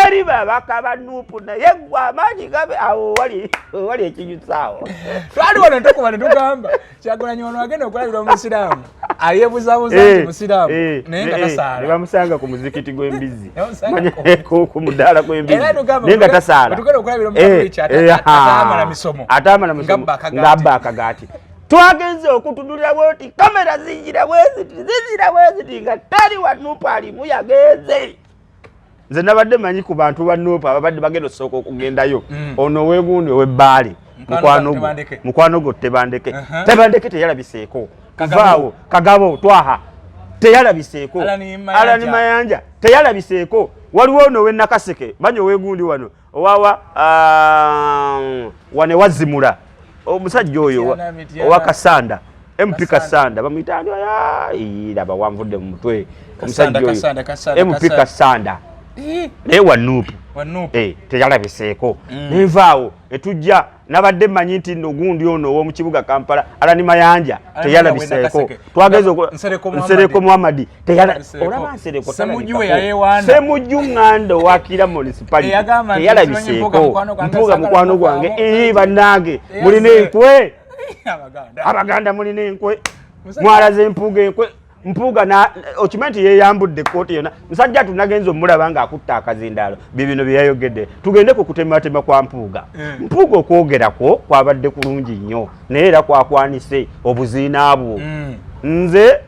teri babaka ba Nuupu naye gwe amaanyi gabe awo wali ekinyusaawo. Twali wano ntokuba ne tugamba Kyagulanyi ono agenda okulabira omusiraamu ayebuzabuza nti musiraamu naye nga tasaala. Ne bamusanga ku muzikiti gw'embizi ku mudaala gw'embizi naye nga tasaala. Tugenda okulabira omusiraamu ataamala misomo ng'abba akagaati. Twagenze okutudulira bwoti kamera zinjira bweziti nga tali wa Nuupu alimu yagenze. Nze nabadde manyi ku bantu ba Nuupu ababadde bagenda osooka okugendayo ono weegundi ow'ebbaale mukwano gwo Tebandeke. Tebandeke teyalabiseeko kuvaawo Kagabo Twaha teyalabiseeko Alani Mayanja teyalabiseeko. Waliwo ono we Nakaseke banyo weegundi wano owawa wane Wazimula omusajja oyo owa Kasanda MP Kasanda bamuyita laba wanvudde mu mutwe omusajja oyo MP Kasanda naye wa Nuupu teyalabiseeko. Nenvaawo etujja nabadde manyi nti nno gundi ono ow'omu kibuga Kampala Alani Mayanja teyalabiseeko. Twageze Nsereko Muhammad olaba Nsereko Semujju Ngando wakira municipality teyalabiseeko. Mpuuga mukwano gwange bannange mulina enkwe Abaganda mulina enkwe mwalaze empuuga enkwe Mpuuga okimanyi yeyambudde kooti yonna musajja tunagenza omulaba nga akutta akazindaalo bibino byeyayogedde tugende ku kutematema kwa Mpuuga. Mpuuga okwogerako kwabadde kulungi nnyo naye era kwakwanise obuziina bwo. Nze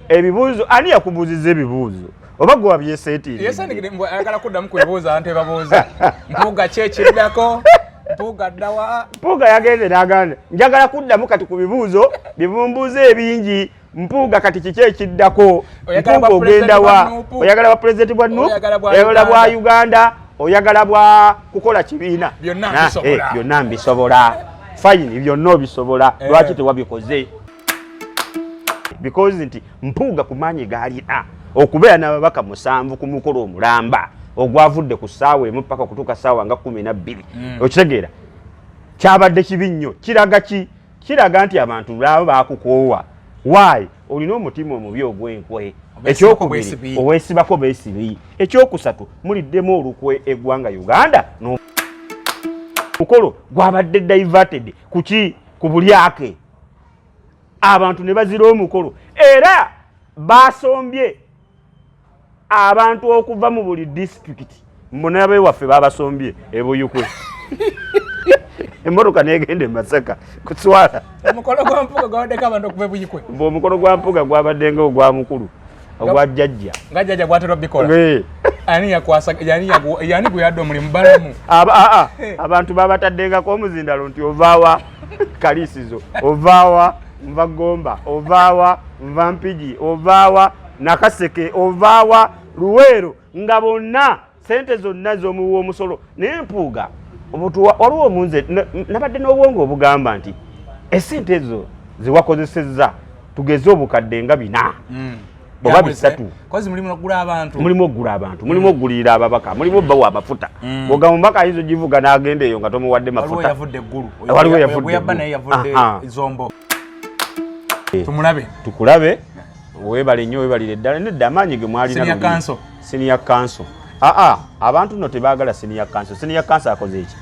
ebibuuzo ani yakubuuziza ebibuuzo oba gwe wabyeseetiire? Yesandikire ayagala kuddamu kwebuuza nte babuuza Mpuuga kyekiddako Mpuuga ddawa. Mpuuga yagenze n'agamba njagala kuddamu kati ku bibuuzo bibumbuuza ebingi. Mpuuga kati kiki ekiddako? Mpuuga ogenda wa? Oyagala bwa pulezidenti bwa Nuupu? Oyagala bwa Uganda? Oyagala bwa kukola kibiina? Byonna mbisobola. Fine byonna obisobola. Lwaki tewabikoze? Because nti Mpuuga ku maanyi g'alina okubeera n'ababaka 7 ku mukolo omulamba ogwavudde ku ssaawa emu paka okutuuka ssaawa nga 12. Okitegeera kyabadde kibi nnyo. Kiraga nti abantu laba baakukoowa. Why? Olina omutima omubi ogw'enkwe. Ekyokubiri oweesibako beesibi. Ekyokusatu muliddemu olukwe eggwanga Uganda mukolo gwabadde diverted kuki ku bulyake abantu ne bazira omukolo era basombye abantu okuva mu buli district munabe waffe babasombye ebuyukwe. Emotoka negende Masaka kutswala omukolo gwa Mpuuga gwabaddeko abantu okuva ebuyikwe. Omukolo gwa Mpuuga gwabadde nga ogwa mukulu ogwa jjajja nga jjajja gwaterwa bikola ani yakwasa yani gwe yadde omulimu balamu abantu babatadengako omuzindalo nti ovaawa Kalisizo ovaawa Nva Gomba ovaawa Nva Mpigi ovaawa Nakaseke ovaawa Luweero nga bonna sente zonna z'omuwa omusolo naye Mpuuga waliwo omunze nabadde n'obwongo obugamba nti essente ezo ziwakozesezza tugeze obukadde nga 4 oba 3 kozi mulimu okugula abantu mulimu okugulira ababaka mulimu obbawa amafuta bw'ogamba omubaka ayinza ogivuga n'agenda eyo nga tomuwadde mafuta waliwo yavudde zombo. Tukulabe weebale nnyo weebalire ddala nedda amaanyi ge mwalina senior council. Abantu no tebaagala senior council. Senior council akoze eki?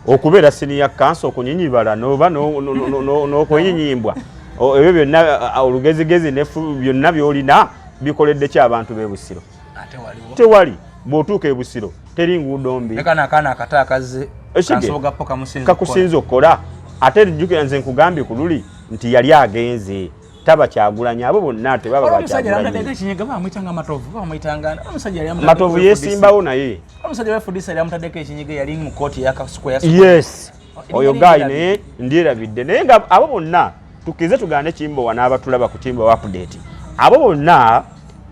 Okubeera senior council okunyinyibala noba n'okwenyimbwa ebyo byonna olugezigezi nefu byonna byolina bikoledde ki abantu b'e-Busiro? Tewali. Bw'otuuka e-Busiro teri nguudo mbi kakusinza okukola ate jjukira nze nkugambye ku luli nti yali agenze taba Kyagulanyi abo bonna tebaba Bakyagulanyi. Matovu yesimbawo naye. Yes. Oyo gayi naye ndyerabidde naye nga abo bonna tukize tugane Kimbowa n'abatulaba ku Kimbowa update. Abo bonna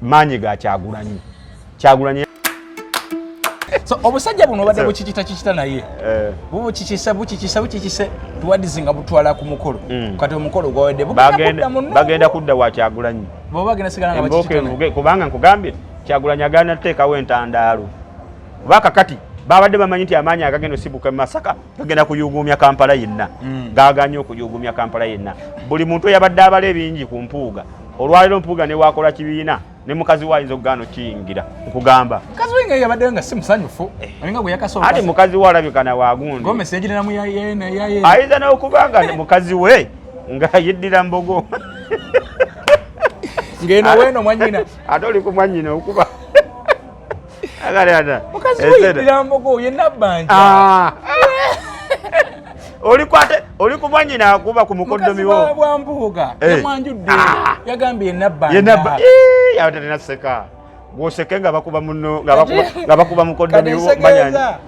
maanyi ga Kyagulanyi. Kyagulanyi so obusajja buno badde bukikita naye bukikise tuwadizinga butwala ku mukolo kati omukolo gwawedde bagenda kudda wa Kyagulanyi bo bagenda sigala nga bakikita kubanga nkugambye Kyagulanyi agenda teekawo entandaalo baka kati babadde bamanyi nti amaanyi agagenda osibuka mu Masaka gagenda kuyugumya Kampala yenna gaganye okuyugumya Kampala yenna buli muntu yabadde abala ebingi ku Mpuuga olwaliro Mpuuga ne wakola kibiina ne mukazi wa ayinza okugaana kiyingira nkugamba mukazi wenga yabadde nga si musanyufu nga gwe yakasooka ati mukazi we alabikana waagundi gomesi yagirinamu yaye ayinza n'okubanga mukazi we nga yeddira mbogo ngeno weno mwanyina ate oli ku mwanyina okuba mukazi we yeddira mbogo ye nabbanja oli ku mwanyina akuba ku mukoddomiwo mukazi wa Mbuuga yamwanjudde yagambye nabbanja yatenaseka gwoseke nga bakuba muno nga bakuba mukoddomiwo manyanja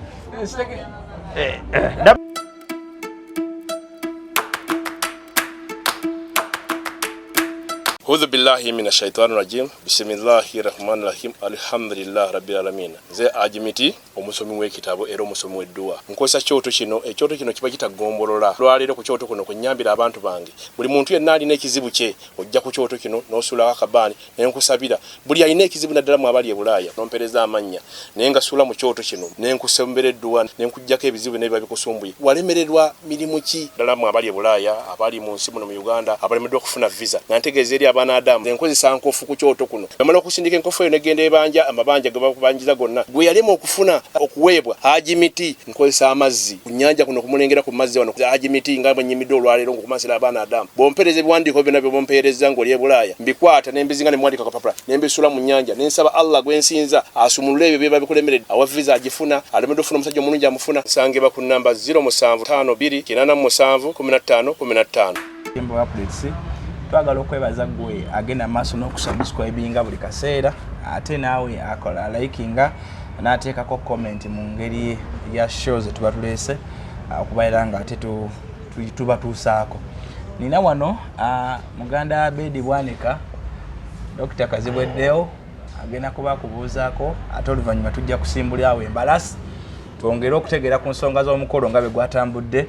A'udhu billahi minash shaitani rajim. Bismillahir rahmanir rahim. Alhamdulillah rabbil alamin. Ze ajimiti omusomi w'ekitabo era omusomi w'edduwa. Nkozesa kyoto kino, ekyoto kino kiba kitagombolola. Lwalero ku kyoto kuno kunyambira abantu bange. Buli muntu yenna alina ekizibu kye, ojja ku kyoto kino n'osula akabani n'enkusabira. Buli alina ekizibu naddala mu abali e Bulaaya n'ompereza amanya. Naye nga sula mu kyoto kino n'enkusembera edduwa n'enkujjako ebizibu n'ebiba bikusumbuye. Walemererwa mirimu ki ddala mu abali e Bulaaya, abali mu nsi muno mu Uganda, abalemeddwa okufuna visa. Nantegeeza eri abanadamu enkozesa nkofu ku kyoto kuno bamala okusindika enkofu eyo negenda ebanja amabanja ge bakubanjiza gonna gwe yalema okufuna okuweebwa Haji Miti nkozesa amazzi ku nnyanja kuno kumulengera ku mazzi wano Haji Miti nga bwenyimidde olwaleero ngokumasira abanadamu bompereza ebiwandiiko byonna bye bompereza ng'oli e Bulaaya mbikwata n'embizinga ne mwandika kapapula n'embisula mu nnyanja n'ensaba Allah gwensinza asumulule ebyo byeba bikulemeredde awa visa agifuna alemedde ofuna omusajja omulungi amufuna sangeba ku namba 0752 twagala okwebaza gwe agenda maaso n'okusubscribinga buli kaseera ate naawe akola likinga n'ateekako comment mu ngeri ya shows tuba tuleese okubaira nga ate tubatuusaako. Nina wano muganda Abedi Bwanika Dr. Kazibweddeo agenda kuba kubuuzaako ate oluvannyuma tujja kusimbulyawo embalasi twongere okutegeera ku nsonga z'omukolo nga bwe gwatambudde.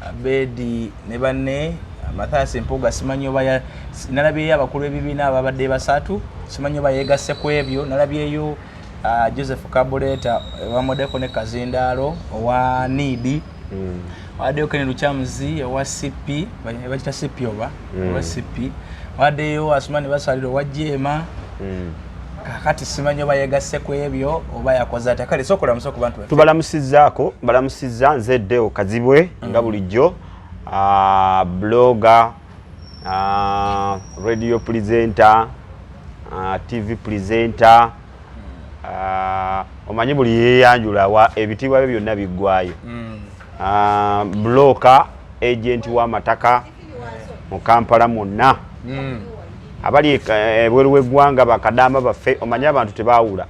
Abedi ne banne Mathias Mpuuga simanyi oba nalabyeyo abakulu b'ebibiina ababadde basatu simanyi oba yeegasse ku ebyo nalabyeyo Joseph Kabuleta wamodeko ne Kazindaalo owa Nidi waddeyo Ken Luchamuzi owa CP bakita CP owa CP waddeyo Asumani Basaliro owa Jema kakati simanyi oba yeegasse ku ebyo oba yakoze ati kale sokola musoko bantu tubalamusizzaako balamusizza nzeddeo Kazibwe nga bulijjo blogger, radio presenter, TV presenter, omanyi buli yeyanjula wa ebitibwa bye byonna biggwayo. Broker, agent w'amataka mu Kampala mwonna. Abali ebweru w'eggwanga bakadamba baffe omanyi abantu tebaawula.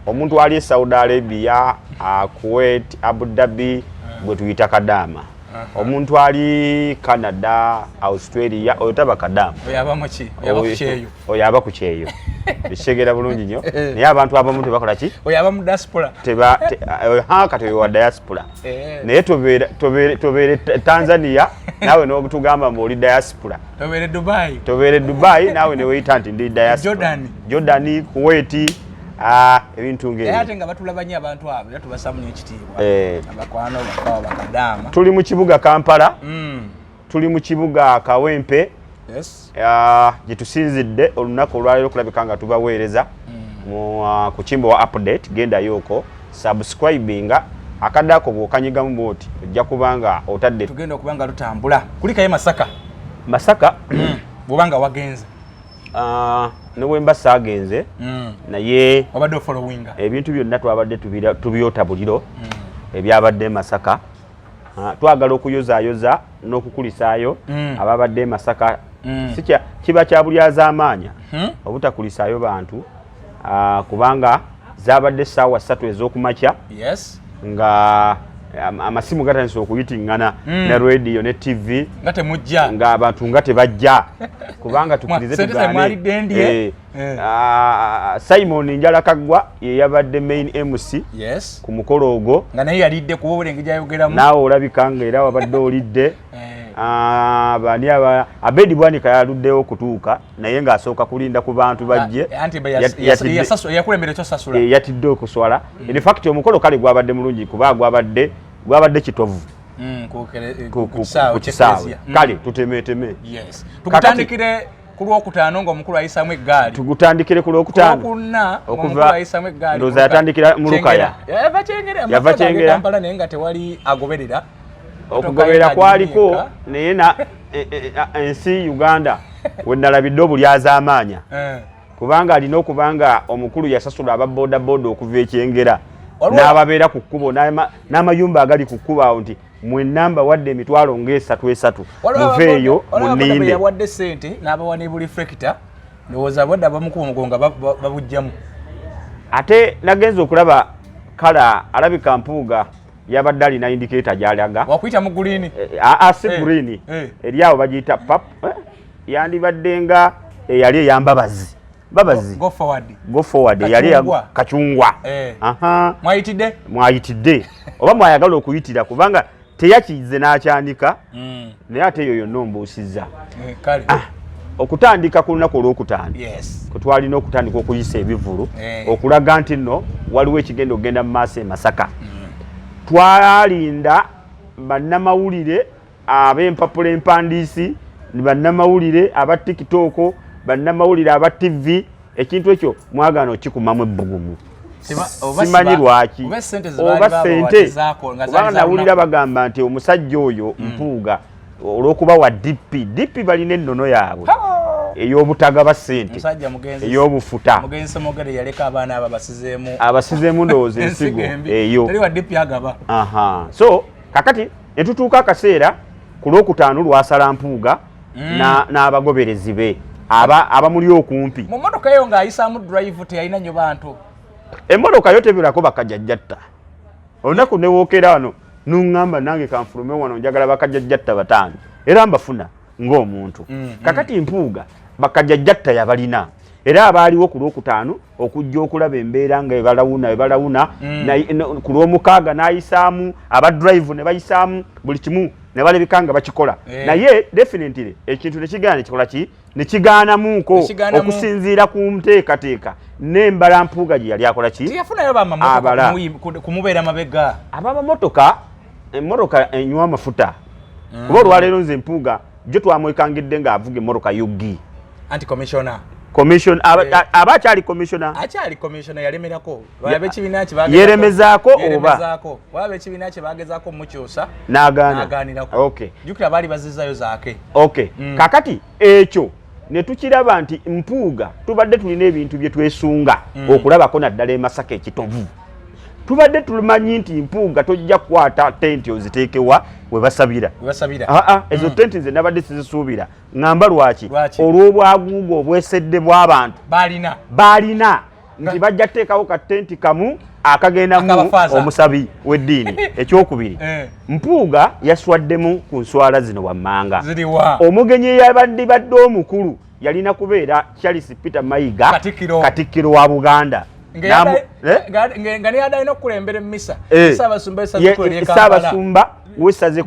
Omuntu ali e Saudi Arabia, Kuwait, Abu Dhabi gwe tuyita kadama. Omuntu ali Canada, Australia oyo taba kadamu. Oyo aba ku kyeyo. Bishegera bulungi nnyo. Naye abantu abamu tebakola ki? Oyo aba mu diaspora. Kati oyo wa diaspora. Naye tobeere Tanzania nawe n'obutugamba ng'oli diaspora. Tobeere Dubai nawe ne weeyita nti ndi diaspora. Jordan, Kuwait, ebintu ng'ebyo. Ate nga batulabanye abantu abo era tubasamu n'ekitiibwa. Abakwano bakawa bakadaama. Tuli mu kibuga Kampala. Tuli mu kibuga Kawempe. Gye tusinzidde olunaku olwaleero kulabika nga tubaweereza ku kimbo wa update gendayo okwo subscribinga akadde ako bw'okanyigamu bw'oti ojja kubanga otadde tugenda okubanga tutambula kulikayo Masaka bw'obanga wagenze ne bwemba saagenze naye wabadde ofollowinga ebintu byonna twabadde tubyota buliro ebyabadde Masaka twagala okuyozaayoza n'okukulisaayo ababadde Masaka kiba kya bulyaza amaanya obutakulisaayo bantu kubanga zabadde essaawa 3 ez'okumakya nga amasimu gatandise okuyitingana ne radio ne TV nga abantu nga tebajja kubanga tukirize tugaane Simon Njala Kaggwa ye yabadde main MC ku mukolo ogwo nga naye yalidde ku obulengi gyayogeramu naawe olabika nga era wabadde olidde bani Abedi Bwanika yaluddewo okutuuka naye ng'asooka kulinda ku bantu bajje yatidde okuswala in fact omukolo kale gwabadde mulungi kuba gwabadde kitovu ku kisaawe kale tutemeeteme tukutandikire ku Lwokutaano ng'omukulu ayisamu eggaali. Tugutandikire ku Lwokutaano. Okuna omukulu ayisamu eggaali. Ndowooza yatandikira mu Lukaya. Yava Kyengera. Kampala naye nga tewali agoberera. Okugoberera kwaliko naye na ensi Uganda we nalabidde obulyaza amaanya. Kubanga alina okubanga omukulu yasasula ababoda boda okuva e Kyengera. N'ababeera ku kkubo n'amayumba agali ku kkubo awo nti mwe namba wadde emitwalo ng'esatu muveeyo muninde. Yawadde ssente n'abawa ne buli reflector ndowooza bodda bamukuba omugongo babujjamu. Ate nagenza okulaba kala alabika Mpuuga yabadde alina indicator gy'alaga. Wakuyita mu green? Si green. Eri awo bagiyita pap. Yandibadde nga eyali eyambabazi. Babazi. Go forward. Go forward. Yali kachungwa. Aha. Mwayitidde. Oba mwayagala okuyitira kubanga teyakize n'akyanika. Naye ate eyo yonna ombuusizza. Kale. Okutandika ku lunaku Olwokutaano. Yes. Twalina okutandika okuyisa ebivulu. Okulaga nti nno waliwo ekigenda okugenda mu maaso e Masaka. Twalinda bannamawulire ab'empapula empandiisi, bannamawulire aba TikTok, bannamawulire aba TV, ekintu ekyo mwagaana okikumamu ebbugumu. Simanyi lwaki. Oba ssente. Kubanga nawulira bagamba nti omusajja oyo Mpuuga olw'okuba wa DP balina ennono yaabwe ey'obutaga ba ssente, ey'obufuta. Mugenzi Mogere yaleka abaana abo abasizeemu ndowooza ensigo eyo. Teri wa DP agaba. So kakati ne tutuuka akaseera ku Lwokutaano lwasala Mpuuga n'abagoberezi be abamuli okumpi. Mu mmotoka yo ng'ayisaamu drive teyalina nnyo bantu. Emmotoka yo tebeerako bakajjajjatta. Olunaku ne wookera wano nuŋŋamba nange kanfulume wano njagala bakajjajjatta 5 era mbafuna ng'omuntu. Kakati Mpuuga bakajjajjatta yabalina era abaaliwo ku Lwokutaano okujja okulaba embeera nga ebalawuna ku Lwomukaaga n'ayisaamu abadrive ne bayisaamu buli kimu ne balabika nga bakikola. Naye definitely ekintu ne kigaanamuuko okusinziira ku nteekateeka n'embala Mpuuga gye yali akola ki? Tiyafunayo bamamotoka kumubeera mabega. Abamamotoka emmotoka enywa amafuta. Kuba olwaleero nze Mpuuga gye twamwekangidde ng'avuga emmotoka yugi. Anti-commissioner. Aba akyali commissioner. Akyali commissioner yalemerako. Babe kibiina kye bagezaako. Yeremezaako oba. Babe kibiina kye bagezaako mukyusa. N'agaanirako. Okay. Jukira baali bazizzayo zaake. Okay. Kakati ekyo ne tukiraba nti Mpuuga tubadde tulina ebintu bye twesunga okulabako naddala e Masaka ekitovu. Tubadde tumanyi nti Mpuuga tojja kukwata tenti oziteekewa we basabira. Ezo tenti nze nabadde sizisuubira. Ngamba lwaki? Olw'obwaguugo obwesedde bw'abantu. Balina nti bajja teekawo ka tenti kamu akagendamu omusabi w'eddiini. Ekyokubiri, Mpuuga yaswaddemu ku nswala zino wammanga. Omugenyi eyabadde omukulu yalina kubeera Charles Peter Mayiga, Katikkiro wa Buganda. nga neyadalina okukulembera emmisa Ssaabasumba w'essaze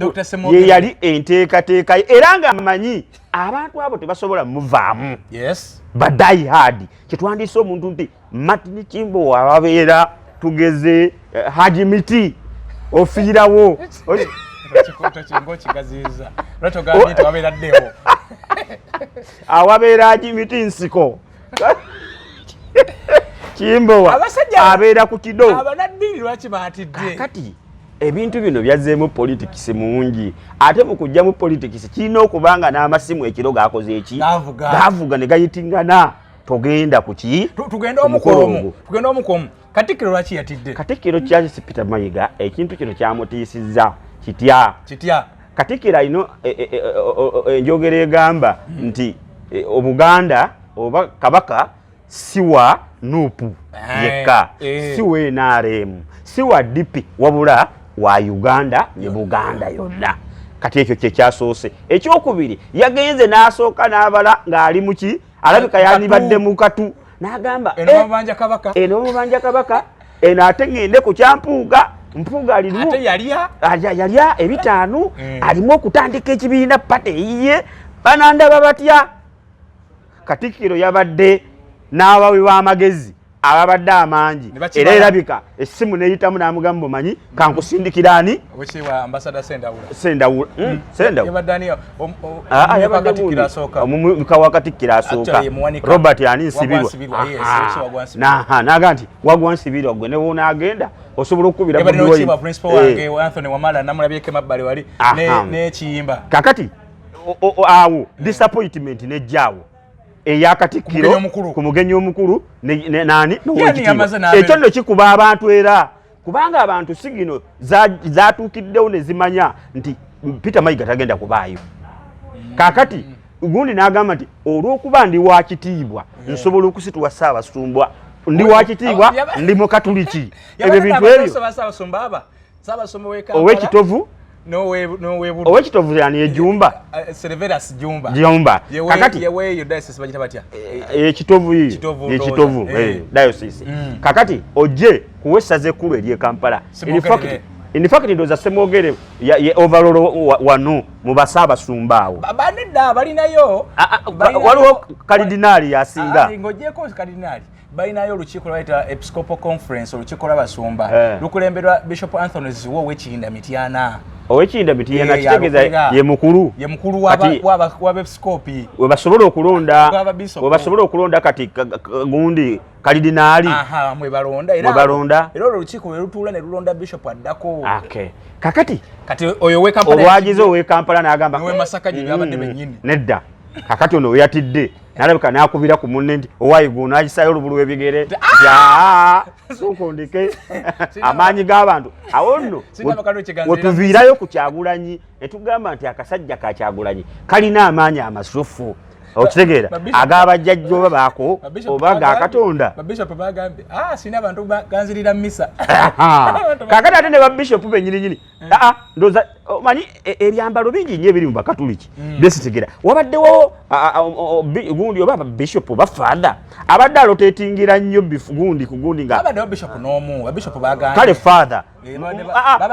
ye yali enteekateeka era nga amanyi abantu abo tebasobola muvaamu. Badai hard kyetwandiise omuntu nti Martin Kimbo ababeera tugeze Haji Miti ofiirawo awabeera Haji Miti nsiko Kimbo abeera ku kido. Abanaddiini lwaki baatidde? Kati ebintu bino byazzeemu politics mungi. Ate mu kujja mu politics kirina okubanga n'amasimu ekiro gaakoze eki? Gaavuga ne gayitingana. Togenda ku ki? Tugenda omukomu. Katikkiro lwaki yatidde? Katikkiro Charles Peter Mayiga ekintu kino kyamutiisizza kitya. Katikkiro alina enjogera egamba nti Obuganda oba Kabaka siwa Nuupu yekka, siwa NRM, siwa DP wabula wa Uganda ne Buganda yonna. Kati ekyo kye kyasoose. Ekyokubiri yagenze n'asooka n'abala ng'ali mu ki? Alabika yandibadde mu katu. N'agamba eno mubanja kabaka eno ate ngende ku kya Mpuuga. Mpuuga alimu ate yalya 5 alimu okutandika ekibiina pate eyiye banandaba batya. Katikkiro yabadde n'abawi b'amagezi ababadde amangi era erabika essimu neyitamu n'amugamba omanyi kankusindikira ani wekiwa ambassador Sendawula omumika wa Katikkiro asooka Robert ani Nsibirwa naga nti wagwa Nsibirwa gwe ne wonaagenda osobola okukubira principal wange Anthony Wamala namulabyeko mabbali wali n'ekiyimba kakati awo disappointment nejjaawo eyakatikkiro ku mugenyi omukulu nani ekyo nno kikuba abantu era kubanga abantu sigino zatuukiddewo ne zimanya nti Peter Mayiga tagenda kubaayo kakati gundi n'agamba nti olw'okuba ndi wa kitiibwa nsobola okusitula Ssaabasumba ndi wa kitiibwa ndi mu Katuliki ebyo bintu ebyo ow'ekitovu owekitovu yani ejumba Severus Jumba kakati yeweyo diocese bagita batya ekitovu ekitovu diocese kakati oje kuwesaze kulu eri Kampala in fact ndoza semogere ye overall wano mu Bassaabasumba awo banedda balinayo waliwo kardinali yasinga ngojeko kardinali balinayo olukiiko lwayita Episcopal Conference olukiiko lw'Abasumba lukulemberwa Bishop Anthony Ziwo ow'Ekirinda Mityana Ow'Ekirinda Mityana kitegeeza ye mukulu w'abepiskopi webasobola okulonda kati gundi kardinali mwe balonda era olukiiko lwe lutuula ne lulonda bishop addako kati oyo olwagize ow'e Kampala n'agamba Masaka gye byabadde bennyini nedda kakati ono weyatidde nalabika nakubira ku munne nti owayigo nagisayo olubulu w'ebigere sokondike amaanyi g'abantu awo nno wetuviirayo ku Kyagulanyi netugamba nti akasajja ka Kyagulanyi kalina amaanyi amasufu okitegeera ag'abajjajja oba baako oba ga Katonda babishopu bagambe sina abantu ganzirira misa kakati ate ne babishopu bennyininyini ndoza omanyi ebyambalo bingi nnyo ebiri mu Bakatuliki byesitegera wabaddewo gundi oba babishopu oba faada abadde alotetingira nnyo gundi ku gundi nga abaddewo bishopu n'omu babishopu bagambe kale faada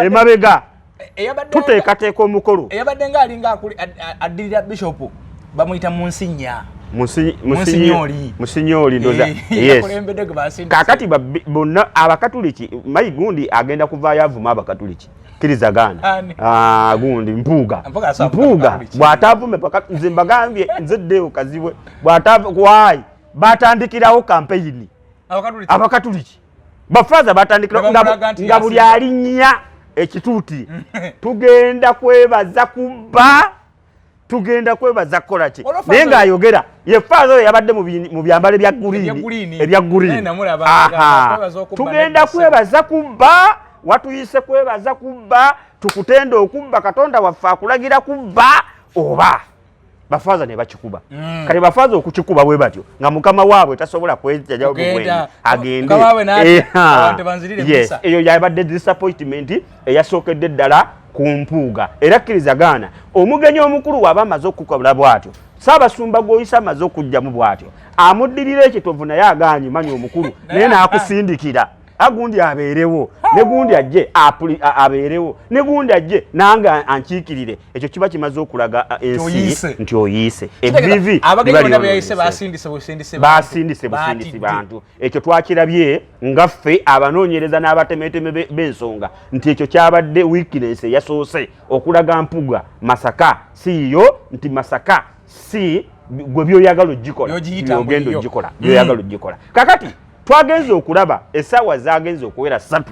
emabega tuteekateeka omukolo eyabadde ng'alinga addirira bishopu bamuyita Monsinya Monsinyoli ndoza yes kakati bonna Abakatuliki Mayigundi agenda kuvaayo avuma Abakatuliki kirizagana gundi mpuuga bw'ataavume paka nze mbagambye nze ddeewo kazibwe bw'ataavuwayi batandikirawo kampeyini Abakatuliki bafaaza batandikirawo nga buli alinnya ekituuti tugenda kwebaza kukola ki naye ng'ayogera ye faaza oyo yabadde mu byambalo ebya gurini tugenda kwebaza kubba watuyise kwebaza kubba tukutenda okubba Katonda waffe akulagira kubba oba bafaaza ne bakikuba kale bafaaza okukikuba bwe batyo nga mukama waabwe tasobola kwejajawo agende eyo yabadde disappointment eyasookedde ddala ku mpuuga era kirizagana omugenyi omukulu waba amaze okukola bwatyo Ssaabasumba gw'oyisa amaze okujjamu bwatyo amuddirira ekitovu naye agaanye manyi omukulu naye n'akusindikira agundi abeerewo ne gundi ajje abeerewo ne gundi ajje nange ankiikirire ekyo kiba kimaze okulaga ensi nti oyiise ebbivi basindise bantu ekyo twakirabye nga ffe abanoonyereza n'abatemeeteme b'ensonga nti ekyo kyabadde weakness eyasoose okulaga Mpuga Masaka siiyo nti Masaka si gwe byoyagala ogikola byoyagala ogikola kakati twagenze okulaba essaawa zagenze okuwera 3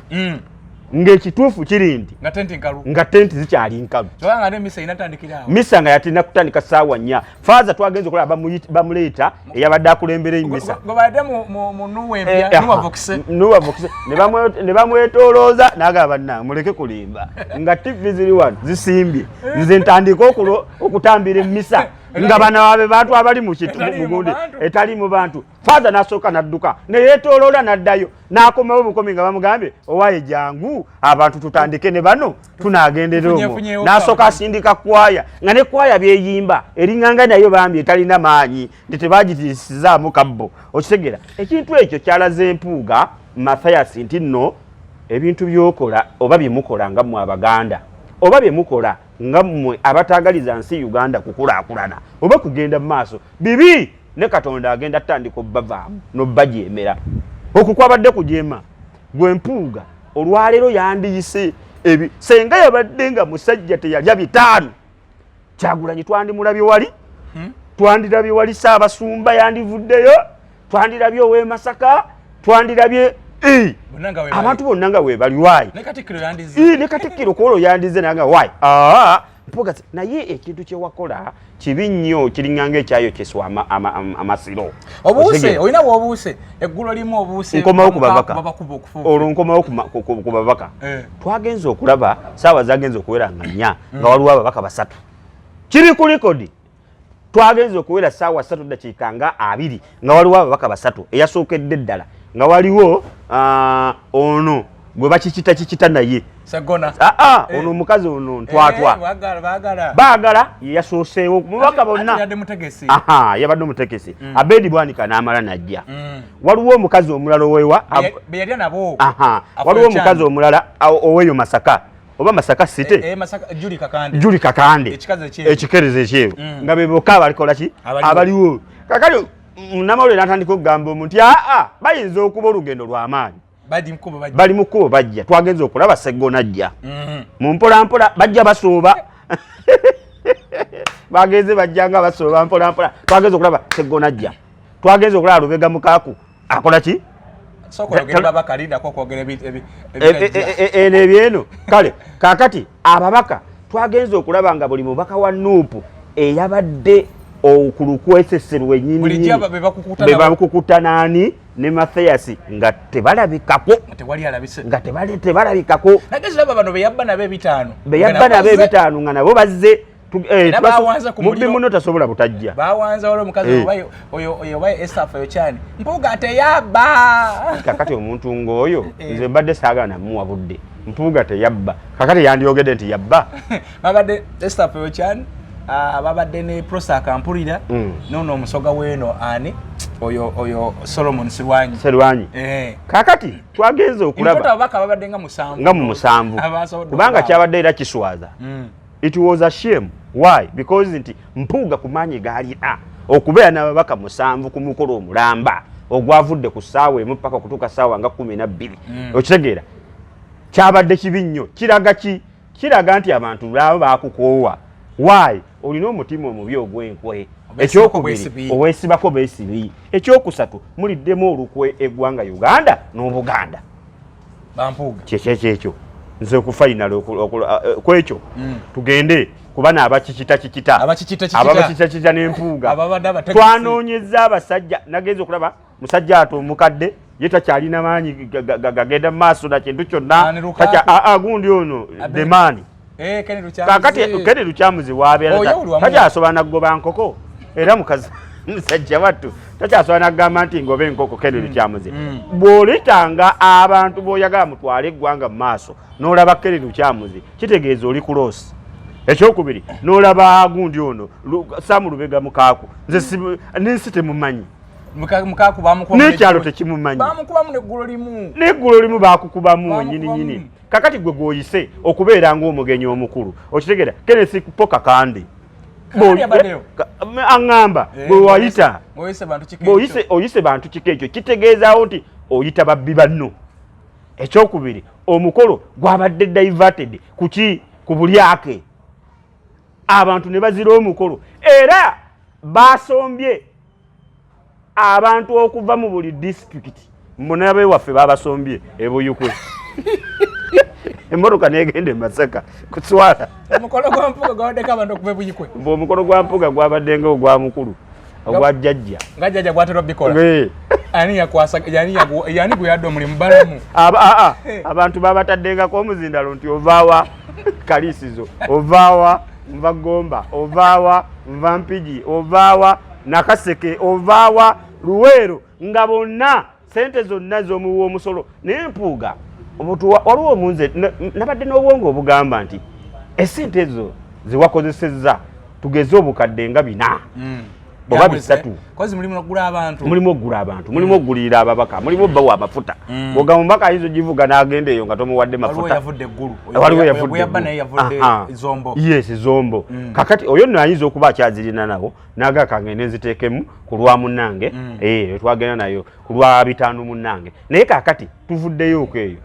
ng'ekituufu kiri nti nga tenti zikyali nkalu misa nga yatina kutandika ssaawa 4 faaza twagenze okulaba bamuleeta eyabadde akulembera emisa ne bamwetolooza n'agamba banna muleke kulimba nga TV ziri wano zisimbye nze ntandika okutambira emisa nga bana babe bantu abali mu gundi etali mu bantu faaza n'asooka n'adduka ne yeetooloola n'addayo n'akomawo bukomi nga bamugambye owaye jangu abantu tutandike ne bano tunaagendera omwo n'asooka asindika kwaya nga ne kwaya byeyimba eringanga nayo bambi etalina maanyi nti tebagitiisizaamu kabbo okitegera ekintu ekyo kyalaze Mpuuga Mathias nti nno ebintu by'okola oba bye mukola nga mmwe Abaganda oba bye mukola nga mmwe abataagaliza nsi Uganda kukulaakulana oba kugenda mu maaso bibi ne Katonda agenda tandika obbavaamu n'obbajeemera okukwabadde kujema gwe Mpuuga olwaleero yandiyise senga yabadde nga musajja teyalya bitaano Kyagulanyi twandimulabye wali twandirabye wali Ssaabasumba yandivuddeyo twandirabye ow'e Masaka twandirabye abantu bonna nga weebali wayi ne Katikkiro kwolwo yandize nanga wayi Mpuuga naye ekintu kye wakola kibi nnyo kiringanga ekyayo kyeswa amasiro obuuse olina bw'obuuse eggulo limu obuuse nkomawo ku babaka olwo nkomawo ku babaka twagenze okulaba saawa zagenze okuwera nga 4 nga waliwo ababaka 3 kiri ku likodi twagenze okuwera saawa 3 dakiika nga 2 nga waliwo ababaka 3 eyasookedde ddala nga waliwo ono gwe bakikita naye Sagona ono omukazi ono ntwatwa baagala yasooseewo mubaka bonna yabadde omutegesi Abedi Bwanika n'amala najja waliwo omukazi omulala owewa waliwo omukazi omulala oweyo Masaka oba Masaka City Juli Kakande ekikerezo ekyeru nga beboka balikola ki abaliwo kakali namawulire n'atandika okugamba omuntu bayinza okuba olugendo lw'amaanyi bali mukubo bajja twagenze okulaba Sseggona ajja mu mpolampola bajja basooba bagenze bajjanga basooba mpolampola twagenze okulaba Sseggona ajja twagenze okulaba Lubega Mukaaku akola ki ebyeno kale kakati ababaka twagenze okulaba nga buli mubaka wa Nuupu eyabadde okulukwesesero ennyini bebakukuta nani ne Mathias nga tebalabikako nga tebalabikako bano beyabba nabe 5 nga nabo bazze mubbi muno tasobola butajja bawanza wala omukazi oyo Esther Fayochani Mpuuga teyabba kakati omuntu ng'oyo nze mbadde saagala namuwa budde Mpuuga teyabba kakati yandiyogedde nti yabba babadde Esther Fayochani babadde ne Prosa Kampulira nono omusoga weno ani oyo Solomon Serwanyi kakati twagenze okulaba abaka babadde nga 7 kubanga kyabadde era kiswaza it was a shame why because nti Mpuuga kumanyi gaali okubeera n'ababaka 7 ku mukolo omulamba ogwavudde ku ssaawa emu paka kutuuka ssaawa nga 12 okitegeera kyabadde kibi nnyo kiraga nti abantu laba bakukoowa why olina omutima omubi ogw'enkwe ekyokubiri oweesibako beesibi ekyokusatu muliddemu olukwe eggwanga Uganda n'Obuganda Bampuuga kyekyo nze ku final kwekyo tugende kubana abakikita n'Empuuga twanoonyeza abasajja nagenze okulaba musajja ato omukadde ye takyalina maanyi gagenda mu maaso na kintu kyonna gundi ono demani kakati Kene Lukyamuzi wabeera takyasobola nagoba nkoko era mukazi musajja wattu takyasobola nagamba nti ngoba enkoko Kene Lukyamuzi bw'olitanga abantu b'oyagala mutwale eggwanga mu maaso n'olaba Kene Lukyamuzi kitegeeza oli ku loosi ekyokubiri n'olaba gundi ono Sam Lubega Mukaaku nze n'ensi temumanyi Mukaaku n'ekyalo tekimumanyi n'eggulo limu baakukubamu nyini kakati gwe gwoyise okubeera ng'omugenyi omukulu okitegeera Kenneth Poka Kande aŋŋamba bwe wayita oyise bantu kika ekyo kitegeezaawo nti oyita babbi banno ekyokubiri omukolo gwabadde diverted kuki ku bulyake abantu ne bazira omukolo era basombye abantu okuva mu buli district munabe waffe babasombye ebuyukwe emmotoka negende Masaka kuswala omukolo gwa Mpuuga gwabaddeko abantu okuva ebuyukwe omukolo gwa Mpuuga gwabadde nga ogwa mukulu ogwa jjajja nga jjajja gwatera bikola ani yakwasa yani gwe yadde omulimu balamu abantu babatadengako omuzindalo nti ovaawa Kalisizo ovaawa nva Gomba ovaawa nva Mpigi ovaawa Nakaseke ovaawa Luweero nga bonna sente zonna z'omuwa omusolo naye Mpuuga omuntu waliwo omunze nabadde n'obwongo obugamba nti esente ezo zewakozesezza tugeze obukadde nga 4 oba bisatu kozi mulimu okugula abantu mulimu okugulira ababaka mulimu bawa amafuta bogamba mbaka ayinza givuga n'agenda eyo nga tomuwadde mafuta waliwo yavudde zombo yes zombo kakati oyo nno ayinza okuba akyazirina nawo naga kangende nziteekemu ku lwa munnange twagenda nayo ku lwa 5 munnange naye kakati tuvuddeyo okweyo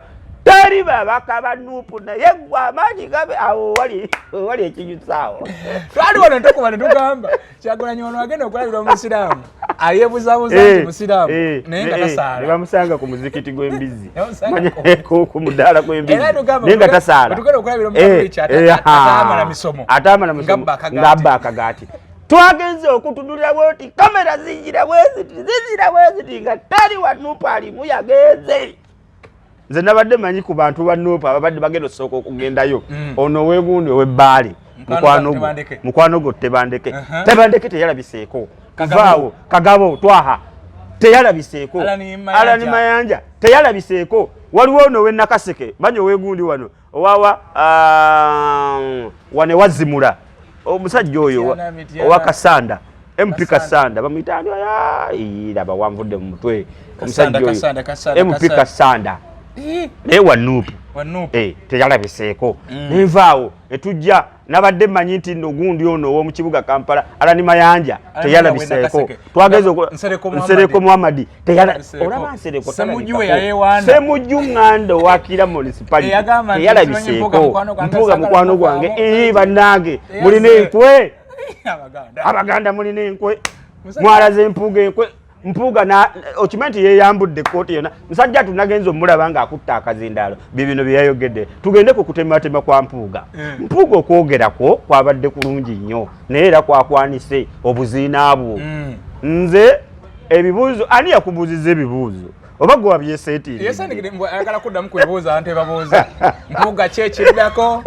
tari babaka banupu naye gwe amaanyi gabe awo wali ekinyusaawo twali wano ntokuba ne tugamba Kyagulanyi ono agenda okulabira omusiraamu ayebuzabuza nti musiraamu naye nga tasaala ne bamusanga ku muzikiti gw'embizi ku mudaala gw'embizi naye nga tasaala tugenda okulabira omukabulichi ataamala misomo ng'abba akagaati twagenze okutudulira bwoti kamera zinjira bweziti nga tali wanupu alimu yagenze nze nabadde manyi ku bantu ba Nuupu ababadde bagenda osooka okugendayo ono weegundi ow'ebbaali mukwano gwo tebandeke teyalabiseeko kuvaawo kagabo twaha teyalabiseeko alani mayanja teyalabiseeko waliwo ono ow'ennakaseke manyi oweegundi wano owawa wane wazimula omusajja oyo owa Kasanda MP Kasanda bamuyita ani laba wanvudde mu mutwe omusajja oyo MP Kasanda naye wanuupu teyalabiseeko nenvaawo etujja nabadde manyi nti nno gundi ono ow'omu kibuga Kampala alani mayanja teyalabiseeko twageze Nsereko Muhammadi olaba Nsereko Semujju Ngando wakira municipality teyalabiseeko Mpuuga mukwano gwange bannange mulina enkwe Abaganda mulina enkwe mwalaze Mpuuga enkwe Mpuuga okimanti yeyambudde kooti yonna musajja tunagenza omulaba nga akutta akazindaalo bibino byeyayogedde tugende ku kutematema kwa Mpuuga Mpuuga okwogerako kwabadde kulungi nnyo naye era kwakwanise obuziina bwo nze ebibuuzo ani yakubuuziza ebibuuzo oba gwe wabyeseetiire ayagala kuddamu kwebuuza nte babuuza Mpuuga kyekiddako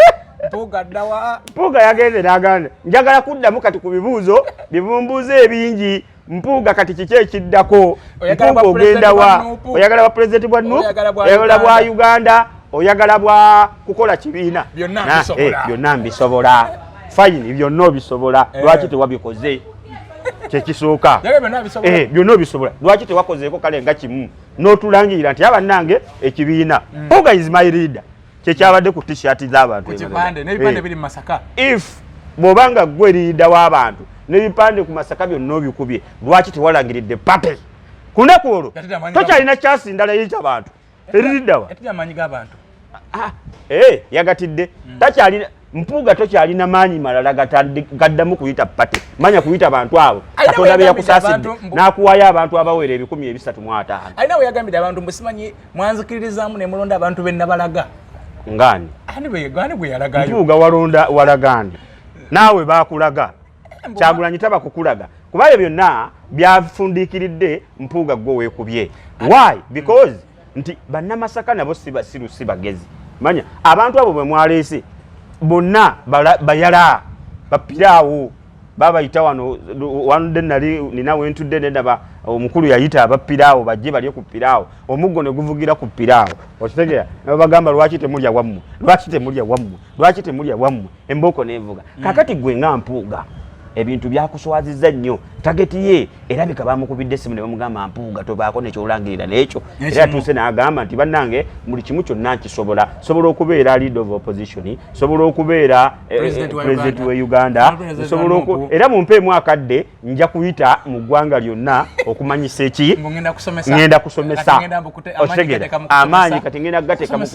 Mpuuga ddawa Mpuuga yagenze n'agamba njagala kuddamu kati ku bibuuzo bibumbuuza ebingi Mpuuga kati kiki ekiddako Mpuuga ogenda wa oyagala bwa pulezidenti bwa Nuupu oyagala bwa Uganda oyagala bwa kukola kibiina byonna mbisobola fayini byonna obisobola lwaki tewabikoze kyekisooka byonna obisobola lwaki tewakozeeko kale nga kimu n'otulangirira nti abannange ekibiina Mpuuga is my leader kyekyabadde ku t-shirt z'abantu n'ebipande biri mu Masaka if bw'obanga gwe liida w'abantu n'ebipande ku Masaka byonna obikubye lwaki tewalangiridde pate ku lunaku olwo tokyalina kyasi ndala y'ekyabantu eririddawa yagatidde takyalina Mpuuga tokyalina maanyi malala gaddamu kuyita pate manya kuyita bantu abo Katonda be yakusaasidde n'akuwaayo abantu abawera 350 alina we yagambidde abantu mbesimanyi mwanzikiririzaamu ne mulonda abantu be nabalaga ngani gani bwe yalagayo Mpuuga walagandi naawe bakulaga Kyagulanyi taba kukulaga kuba ebyo byonna byafundikiridde Mpuuga gwe weekubye why because nti bannamasaka nabo si bagezi manya abantu abo bwe mwaleese bonna bayala bapiraawo babayita wano wanudde nali nina wentudde nedaba omukulu yayita abapiraawo bajje balye ku piraawo omuggo ne guvugira ku piraawo okitegeera bagamba lwaki temulya wammwe embooko nevuga kakati gwe nga Mpuuga ebintu byakuswazizza nnyo tageti ye erabika bamukubidde essimu ne bamugamba Mpuuga tobaako nekyolangirira n'ekyo era atuuse n'agamba nti bannange buli kimu kyonna nkisobola sobola okubeera leader of opposition sobola okubeera president wa Uganda era mumpeemu akadde nja kuyita mu ggwanga lyonna okumanyisa eki ngenda kusomesa otegera amaanyi kati ngenda gateeka mu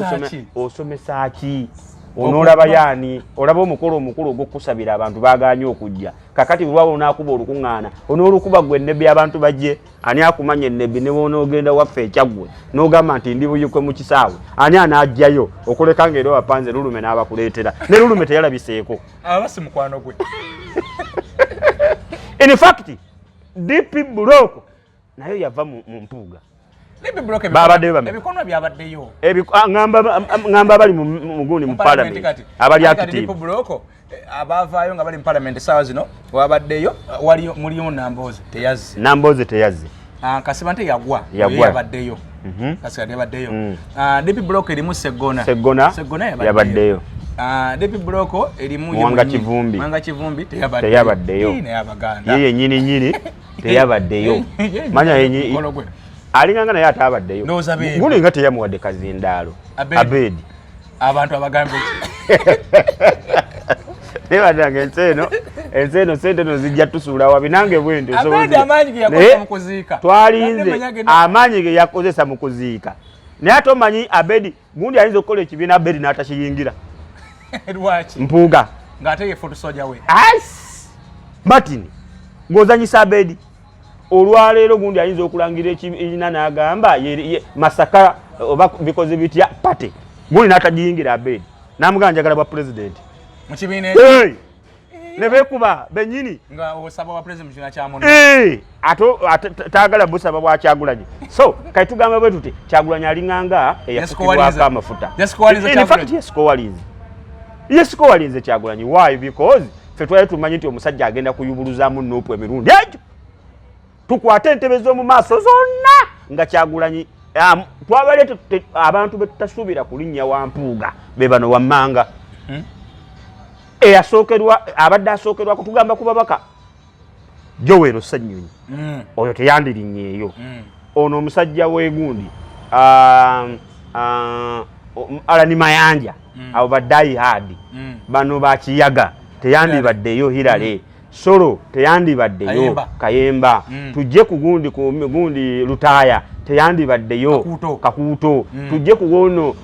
osomesa ki onoolaba yaani olaba omukolo omukulu ogw'okusabira abantu baaganye okujja kakati lwaba onaakuba olukuŋŋaana onoolukuba gwe ennebbi abantu bajje ani akumanya ennebbi ne boonoogenda waffe ekyaggwe n'ogamba nti ndi buyikwe mu kisaawe ani anaajjayo okuleka ng'era wapanze lulume n'abakuleetera ne lulume teyalabiseeko abasi mukwano gwe in fact DP Buloko nayo yava mu Mpuuga ebikono byabaddeyo ngamba bali mugundi mu parliament abali active abavaayo nga bali mu parliament saawa zino wabaddeyo muliyo Nambooze teyazze Kasiba nte yabaddeyo Kasiba yabaddeyo DP Buloko erimu Segona yabaddeyo Depi Bloko elimu Mwanga Kivumbi. Mwanga Kivumbi teyabaddeyo. Ne abaganda. Yeye nyini teyabaddeyo. Manya yenyi alinganga naye atabaddeyo. Guno nga teyamuwadde kazindaalo. Abedi. Abantu abagambe Tebadanga enseno sente no zijja tusuula wabi nange bwendo so. Abedi amanyi ge yakozesa mu kuziika. Twalinze amanyi ge yakozesa mu kuziika. Naye atomanyi Abedi gundi ayinza okukola ekibiina Abedi n'atakiyingira. Lwaki? Mpuuga. Ng'ate ye foto soja we. Martin ng'ozanyisa Abedi. Olwaleero gundi ayinza okulangira ekibiina n'agamba Masaka oba bikoze bitya pate. Gundi n'atagiyingira Abedi. N'amugamba njagala bwa president. Mu kibiina ne beekuba bennyini nga osaba wa president mu kibiina kya Mono. Taagala busaba bwa Kyagulanyi. So kati tugamba bwe tuti Kyagulanyi alinganga eyafukibwako amafuta. Yesiko walinze Kyagulanyi. Why? Because ffe twali tumanyi nti omusajja agenda kuyubuluzaamu Nuupu emirundi egyo. Tukwate entebe z'omu maaso zonna nga Kyagulanyi twabaleete abantu be tutasuubira kulinnya Wampuuga be bano wammanga. Abadde asookerwa kutugamba ku babaka Joweero Ssennyonyi. Oyo teyandirinnyeeyo. Ono omusajja w'egundi Alani Mayanja abo baddayi hadi bano bakiyaga teyandibaddeyo Hirale Solo teyandibaddeyo Kayemba tujje ku gundi Lutaaya teyandibaddeyo Kakuuto tujje ku gono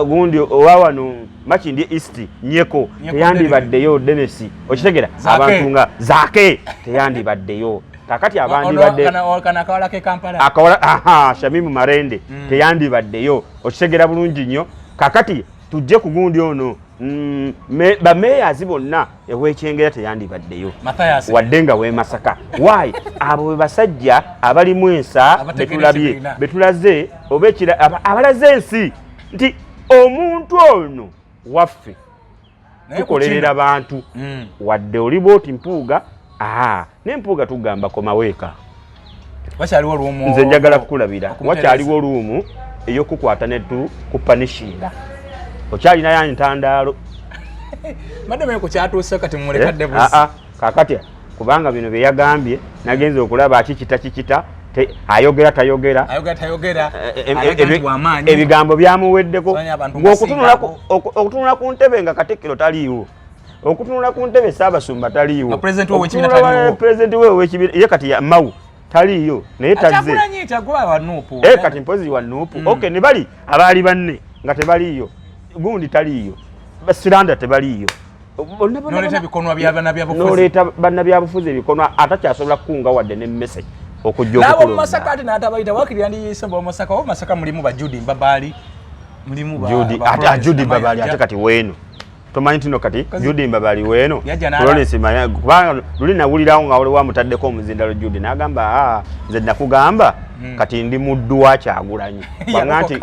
gundi owawano Makindi East Nyeko teyandibaddeyo Denesi okitegera abantu nga Zaake teyandibaddeyo kakati abandi badde kana kawala ke Kampala akawala Shamimu Marende teyandibaddeyo okitegera bulungi nnyo kakati tujje ku gundi ono bameeyazi bonna ewekyengera teyandibaddeyo wadde nga w'e Masaka. Why? Abo be basajja abalimu ensa betulaze oba abalaze ensi nti omuntu ono waffe tukolerera bantu wadde oli bwoti Mpuuga n'Empuuga tugamba komaweeka. Nze njagala kukulabira wakyaliwo oluumu ey'okukwata ne tukupanishinga. Okyalina ya ntandaalo. Madame ko kyatuuse kati mulekadde busi. Kakati kubanga bino bye yagambye nagenze okulaba kikita ayogera tayogera. Ebigambo byamuweddeko. Okutunula ku ntebe nga Katikkiro taliiwo. Okutunula ku ntebe Ssaabasumba taliiwo. President we w'ekibiina ye kati ya Mau taliiyo naye tazze. Kati mpozi wa Nuupu. Okay, ne bali abaali banne nga tebaliiyo. Gundi taliiyo. Basiranda tebaliiyo. Noleta bikonwa by'abannabyabufuzi. Noleta bannabyabufuzi ebikonwa atakyasobola kukunga wadde ne message okujja okukola. Nabo Masaka ati n'atabayita wakiri yandiyise bo Masaka. Wo Masaka mulimu ba Judy Mbabali. Mulimu ba Judy Mbabali ate kati weeno. Tomanyi tino kati Judy Mbabali weeno. Florence Maya kubanga luli nawulirawo nga wali wamutaddeko omuzindalo Judy n'agamba nze nakugamba kati ndi muddu wa Kyagulanyi. Bangati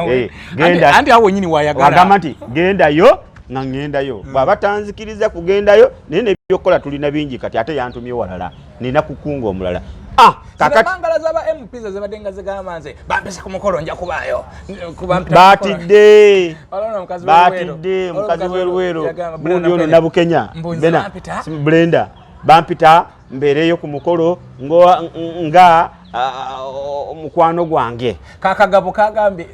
genda anti awo nyini wayagala. Agamba nti gendayo nga ngendayo. Baba tanzikiriza kugendayo naye nebyokola tulina bingi kati ate yantumye walala. Nina kukunga omulala. Kakati bangala zaba MPs zebadenga zigamba nze bampesa ku mukolo nja kubaayo. Batidde mukazi w'Eruwero gundi ono Nabukenya bena Brenda bampita mbeereyo ku mukolo nga mukwano gwange. Kakagabo kagambe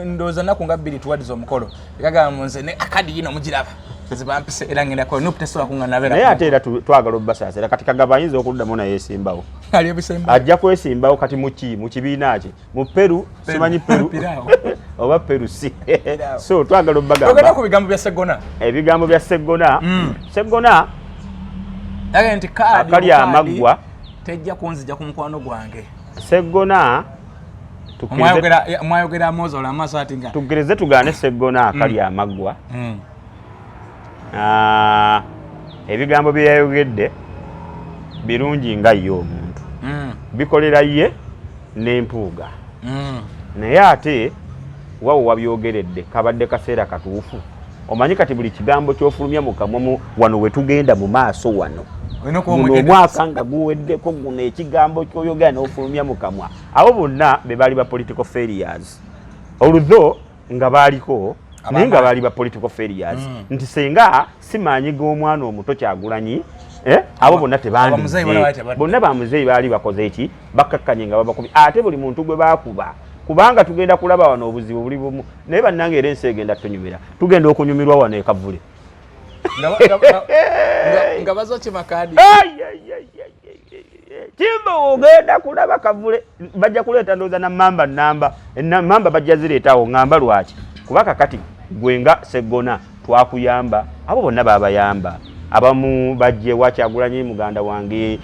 ndoza naku nga 2 tuwadiza omukolo kagamba nze ne akadi yino mugiraba zibampise era ngenda ko noptesola kunganabera naye ate era twagala obbasasira kati Kagabo ayinza okuddamu naye esimbawo ajja kwesimbawo kati mu kibiina kye mu Peru simanyi Peru oba Peru si so twagala obbagamba ogenda ku bigambo bya Segona ebigambo bya Segona Segona agenti kadi kali amaggwa tejja kunzija ku mukwano gwange Segona mwayogera mozola amaso ati nga tugereze tugaane Segona kali amaggwa ebigambo bye yayogedde birungi nga ye omuntu bikolera ye n'Empuuga naye ate wawo wabyogeredde kabadde kaseera katuufu omanyi kati buli kigambo ky'ofulumya mu kamwa wano we tugenda mu maaso wano guno omwaka nga guweddeko guno ekigambo ky'oyogera n'ofulumya mu kamwa abo bonna be baali ba political failures oludho nga baaliko naye nga baali ba political failures nti senga simanyi g'omwana omuto Kyagulanyi abo bonna tebandizze bonna bamuzeeyi baali bakoze eki bakkakkanye nga babakubi ate buli muntu gwe baakuba kubanga tugenda kulaba wano obuzibu buli bumu naye bannange era ensi egenda tunyumira tugenda okunyumirwa wano ekavule nga bazoki makadi Kimbo ogenda kulaba kavule bajja kuleeta ndooza na mamba bajja zireetawo ngamba lwaki kubaka kati gwenga Seggona twakuyamba abo bonna babayamba abamu bajje wa Kyagulanyi muganda wange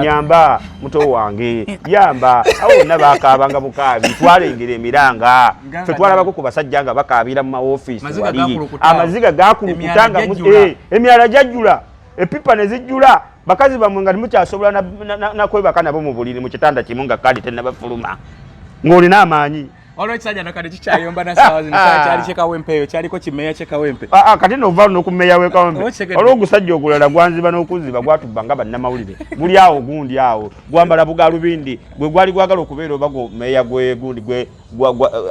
nyamba muto wange yamba abo bonna bakaabanga bukaabi twalengera emiranga fe twalabako ku basajja nga bakaabira mu maoffice wali amaziga gakulukutanga emirala jajjula epipa ne zijjula bakazi bamwe nga timukyasobola na kwebaka nabo mu buliri mu kitanda kimu nga kadi tennabafuluma ng'olina amaanyi olwekisajja nakati kikyayomba nasawa zino kyali kyekawempe eyo kyaliko kimeya kyekawempe kati novaalo n'okumeya wekawempe olw'ogusajja ogulala gwanziba n'okuziba gwatubba nga bannamawulire guli awo gundi awo gwambala bugalubindi gwe gwali gwagala okubeera oba meya gwegundi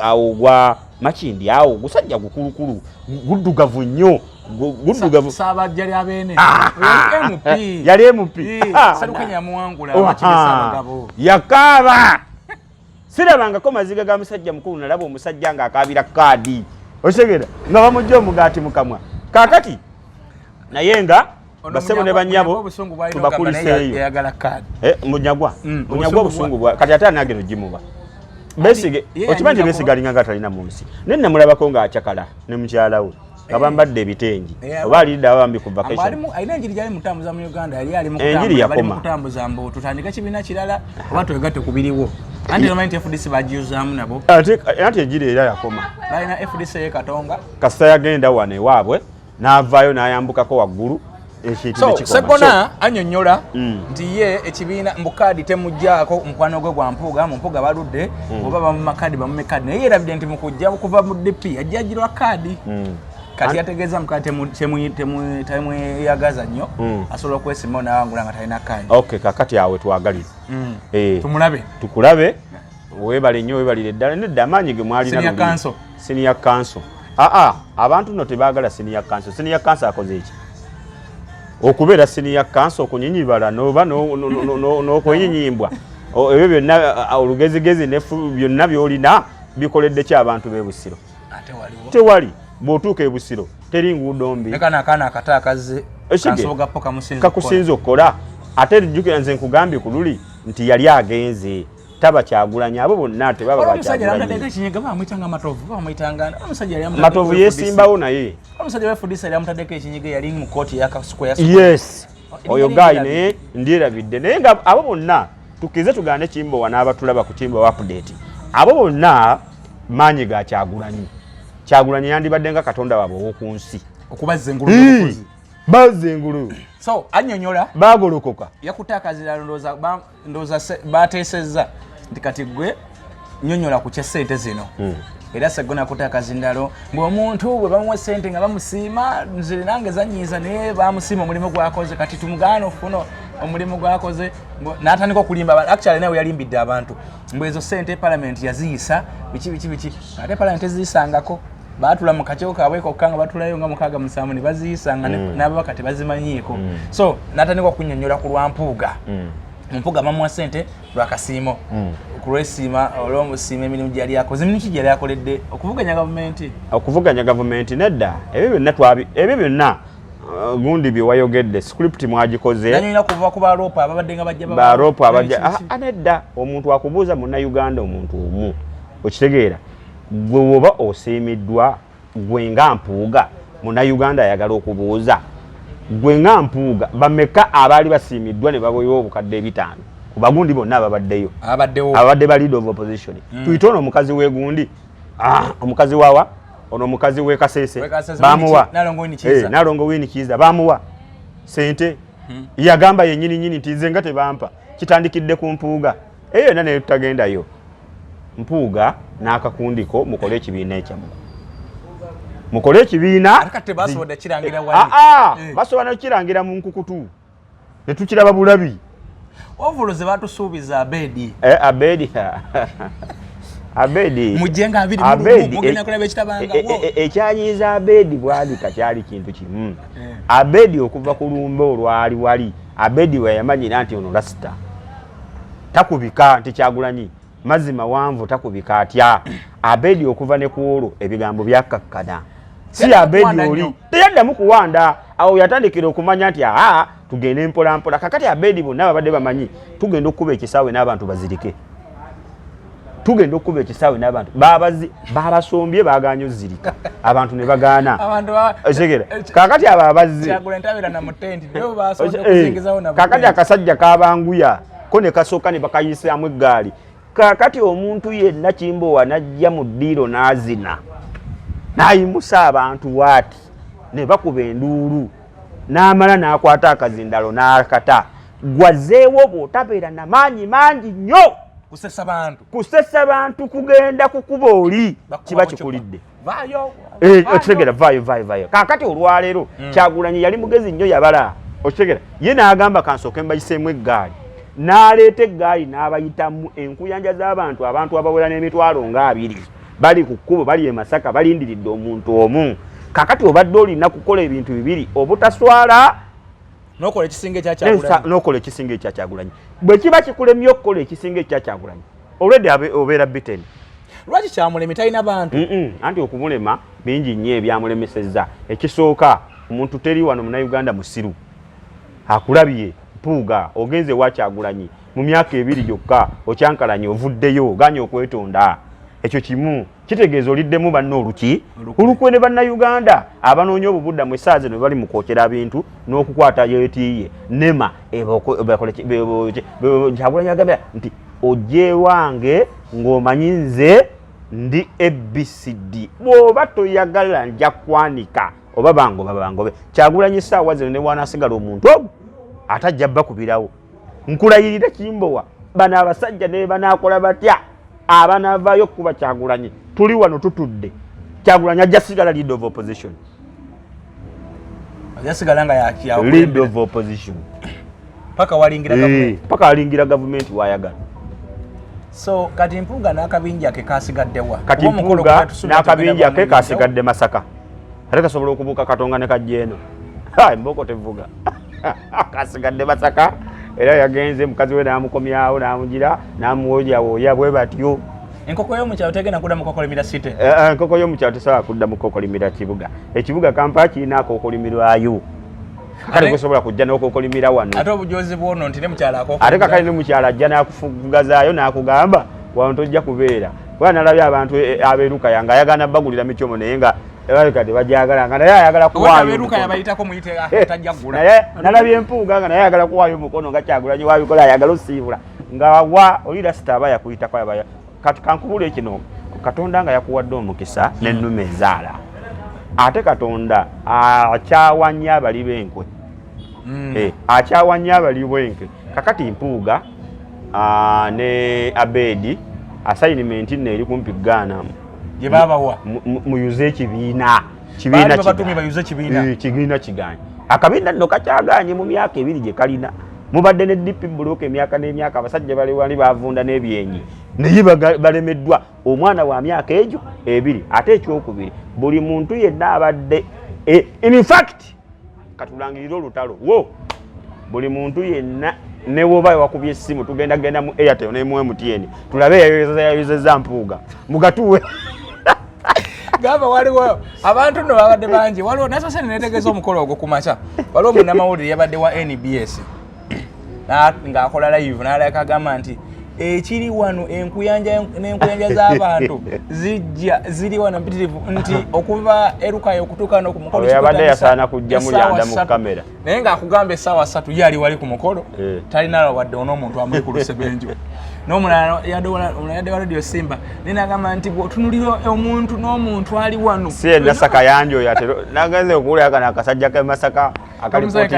awo gwa Makindi awo gusajja gukulukulu guddugavu nnyo guddugavu saabajja lya beene yali MP Salukanya muwangula abakibisabagabo yakaaba sirabangako maziga ga musajja mukulu nalaba omusajja ng'akaabira kaadi osegera nga bamujja omugaati mukamwa kaakati naye nga basebo ne bannyabo tubakuliseeyo munyagwa obusungu bwa kati ate anageno gimuba Besige okimanyi Besige alinga nga talina mu nsi naye namulabako ng'akyakala ne mukyala we nga bambadde ebitengi oba alidde abambi ku vacation alina enjiri gyali mutambuza mu Uganda yali ali mu kutambuza mbu tutandika kibiina kirala oba twegatte ku biriwo anti nomanyi FDC bagiuzaamu nabo ate enjiri era yakoma balina FDC ye Katonga kasita yagenda wano ewaabwe n'avaayo n'ayambukako waggulu Seggona annyonnyola nti ye ekibiina mbukadi temuggyako mukwano gwe gwa mpuuga mu mpuuga baludde oba bamumakadi bamume kadi naye yerabidde nti mukujja kuva mu DP ajjagirwa kadi kati yategeeza mukadi temweyagaza nnyo asobola okwesimawo n'awangula nga talina kadi kakati awe twagalire tumulabe tukulabe weebale nnyo weebalire ddala nedda amaanyi ge mwalina senior council abantu nno tebaagala senior council akoze eki okubeera senior council okunyinyibala noba n'okwenyinyibwa ebyo byonna olugezigezi byonna byolina bikoledde ki abantu b'e-Busiro tewali bw'otuuka e-Busiro teri nguudo mbi kakusinza okukola ate jjukira nze nkugambye ku luli nti yali agenze taba Kyagulanyi abo bonna tebaba Matovu yesimbawo naye omusajja wefudisa yali amutaddeko ekinyiga yali mu kooti yakasukwa yes oyo gayi naye ndyerabidde naye nga abo bonna tukize tugane Kimbowa n'abatulaba ku Kimbowa update abo bonna maanyi ga Kyagulanyi yandibadde nga katonda waabwe ow'oku nsi okubazza engulu bazza engulu so annyonnyola baagolokoka yakutte akazira ndowooza bateesezza nti kati gwe nnyonnyola ku ky'essente zino era Seggona yakutte akazindalo ng'omuntu bwe bamuwa essente nga bamusiima nze nange zanyiiza naye bamusiima omulimu gwakoze kati tumugaana ofuna omulimu gwakoze n'atandika okulimba actually nawe yalimbidde abantu mbw ezo ssente palamenti yaziyisa biki ate palamenti eziyisangako baatula mu kakyeko kaabwe kokka nga batulayo nga 67 ne baziyisanga n'ababaka tebazimanyiiko so n'atandika okunnyonnyola ku lwa mpuuga mpuuga bamuwa ssente lwakasiimo ku lwesiima olw'omusiima emirimu gyali akoze emirimu ki gyali akoledde okuvuganya gavumenti nedda ebyo byonna gundi bye wayogedde script mwagikoze nanyina kuva ku baloopa ababadde nga bajja baloopa abajja nedda omuntu akubuuza munnayuganda omuntu omu okitegeera gwe woba osiimiddwa gwe nga mpuuga munnayuganda ayagala okubuuza gwe nga mpuuga bameka abaali basiimiddwa ne baboywa obukadde 5 ku bagundi bonna ababaddeyo abadde ba leader of opposition tuyite ono omukazi w'egundi omukazi wawa ono omukazi w'e Kasese bamuwa Nalongo Winikiza bamuwa sente yagamba yennyini nti nze nga tebampa kitandikidde ku mpuuga eyo yonna naye tutagendayo mpuuga n'akakundiko mukole ekibiina ekyammwe mukole ekibiina basobola nekirangira mu nkukutu ne tukiraba bulabi ovulo ze batusuubiza Abedi Abedi mujenga abedi mugenda kulaba ekitabanga ekyanyiza Abedi bwali kakyali kintu kimu. Abedi okuva ku lumbe olwali wali Abedi we yamanyira nti ono rasita takubika nti Kyagulanyi mazima wanvu takubika atya. Abedi okuva ne kuolo ebigambo byakakkana. Si Abedi oli teyaddamu kuwanda awo yatandikira okumanya nti tugende mpola mpola. Kakati Abedi bonna babadde bamanyi tugenda okuba ekisaawe n'abantu bazirike. Tugenda okuba ekisaawe n'abantu babasombye baganya ozirika abantu ne bagaana kakati abo abazzi kakati akasajja kabanguya ko ne kasooka ne bakayisaamu eggaali. Kakati omuntu yenna Kimbowa najja mu ddiiro n'azina n'ayimusa abantu waati ne bakuba enduulu n'amala n'akwata akazindalo n'akata. Gwazeewo bw'otabeera na maanyi mangi nnyo kusesa bantu kugenda kukuba oli kiba kikulidde. Okitegera vayo. Kakati olwaleero Kyagulanyi yali mugezi nnyo yabala. Okitegera ye n'agamba kansooke mbayiseemu eggaali. N'aleeta eggaali n'abayitamu enkuyanja z'abantu abantu abawera n'emitwalo nga 2 bali ku kkubo bali e Masaka balindiridde omuntu omu. Kakati obadde olina kukola ebintu bibiri obutaswala nokola ekisinga ekya Kyagulanyi nokola ekisinga ekya Kyagulanyi. Bwe kiba kikulemye okukola ekisinga ekya Kyagulanyi already obeera bitten. Lwaki kyamulemi talina bantu? Anti okumulema bingi nnyo ebyamulemesezza. Ekisooka omuntu teri wano Munnayuganda musiru akulabye Mpuuga ogenze wa Kyagulanyi mu myaka 2 gyokka okyankalanye ovuddeyo oganye okwetonda. Ekyo kimu kitegeeza oliddemu banno oluki olukwe ne Bannayuganda abanoonya obubuddamu essaazi ne bali mu kwokera ebintu n'okukwata yeetiiye nema Kyagulanyi agambye nti ojje wange ng'omanyi nze ndi ABCD bw'oba toyagala nja kwanika oba bangobe. Kyagulanyi ssaawa zino ne wanasigala omuntu ogwo atajja bakubirawo. Nkulayirira Kimbowa bano abasajja ne banaakola batya abanavaayo kuba Kyagulanyi tuli wano tutudde. Kyagulanyi ajja sigala leader of opposition. Leader of opposition. Paka walingira government wayagala. So kati Mpuuga n'akabinja ke kasigaddewa. Kati Mpuuga n'akabinja ke kasigadde Masaka. Ate kasobola okubuuka Katonga ne kajja eno. Mboko tevuga. Kasigadde Masaka. Era yagenze mukazi we n'amukomyawo n'amugira n'amuwoya bwe batyo. Enkoko y'omukyalo tegenda kudda mu Kokolimira City. Enkoko y'omukyalo tesobola kudda mu Kokolimira kibuga. Ekibuga Kampala kirina Kokolimirayo. Kale kusobola kujja n'okokolimira wano. Ate obujozi bwono nti ne mukyala akoko. Ate kakali ne mukyala ajja n'akufugazaayo n'akugamba wano tojja kubeera. Kuba nalabye abantu abeeruka yanga ayagala bagulira michomo naye nga kati bajagala nga naye ayagala kuwaayo. Abeeruka yabayitako muyite atajja kugula. Naye nalabye Mpuuga nga naye ayagala kuwaayo mukono nga Kyagulanyi wabikola ayagala osiibula. Nga wa olira sitaba yakuyitako yabaya. Kati kankubule kino Katonda nga yakuwadde omukisa n'ennume ezaala. Ate Katonda akyawanya abali b'enkwe. Akyawanya abali b'enkwe. Kakati Mpuuga ne Abedi assignment nne eri kumpi Ghana. Gye babawa muyuze ekibiina kibiina kiganye. Akabiina nno kakyaganye mu myaka 2 gye kalina. Mubadde ne DP block emyaka n'emyaka abasajja bali wali bavunda n'ebyenyi. Naye balemeddwa omwana wa myaka egyo 2 ate ekyokubiri buli muntu yenna abadde in fact katulangirira olutalo buli muntu yenna ne woba wakubye essimu tugenda mu Airtel ne mu MTN tulabe yayozeza Mpuuga mugatuwe gamba waliwo abantu no babadde bangi waliwo nasose netegeza omukolo ogwo kumacha waliwo munnamawulire yabadde wa NBS nga akola live n'aleka agamba nti ekiri wano enkuyanja z'abantu ziri wano mpitirivu nti okuva erukayo okutuuka no ku mukolo yabadde yasaana kujja mulyanda mu kamera naye ng'akugamba essaawa 3 yali wali ku mukolo talina wadde n'omuntu amuli ku lusebenju n'omulala yadde wa Radio Simba n'agamba nti bw'otunulira omuntu n'omuntu ali wano si Nasaka yanjo yatero nagenze okuwulira kana akasajja ke Masaka akalipoti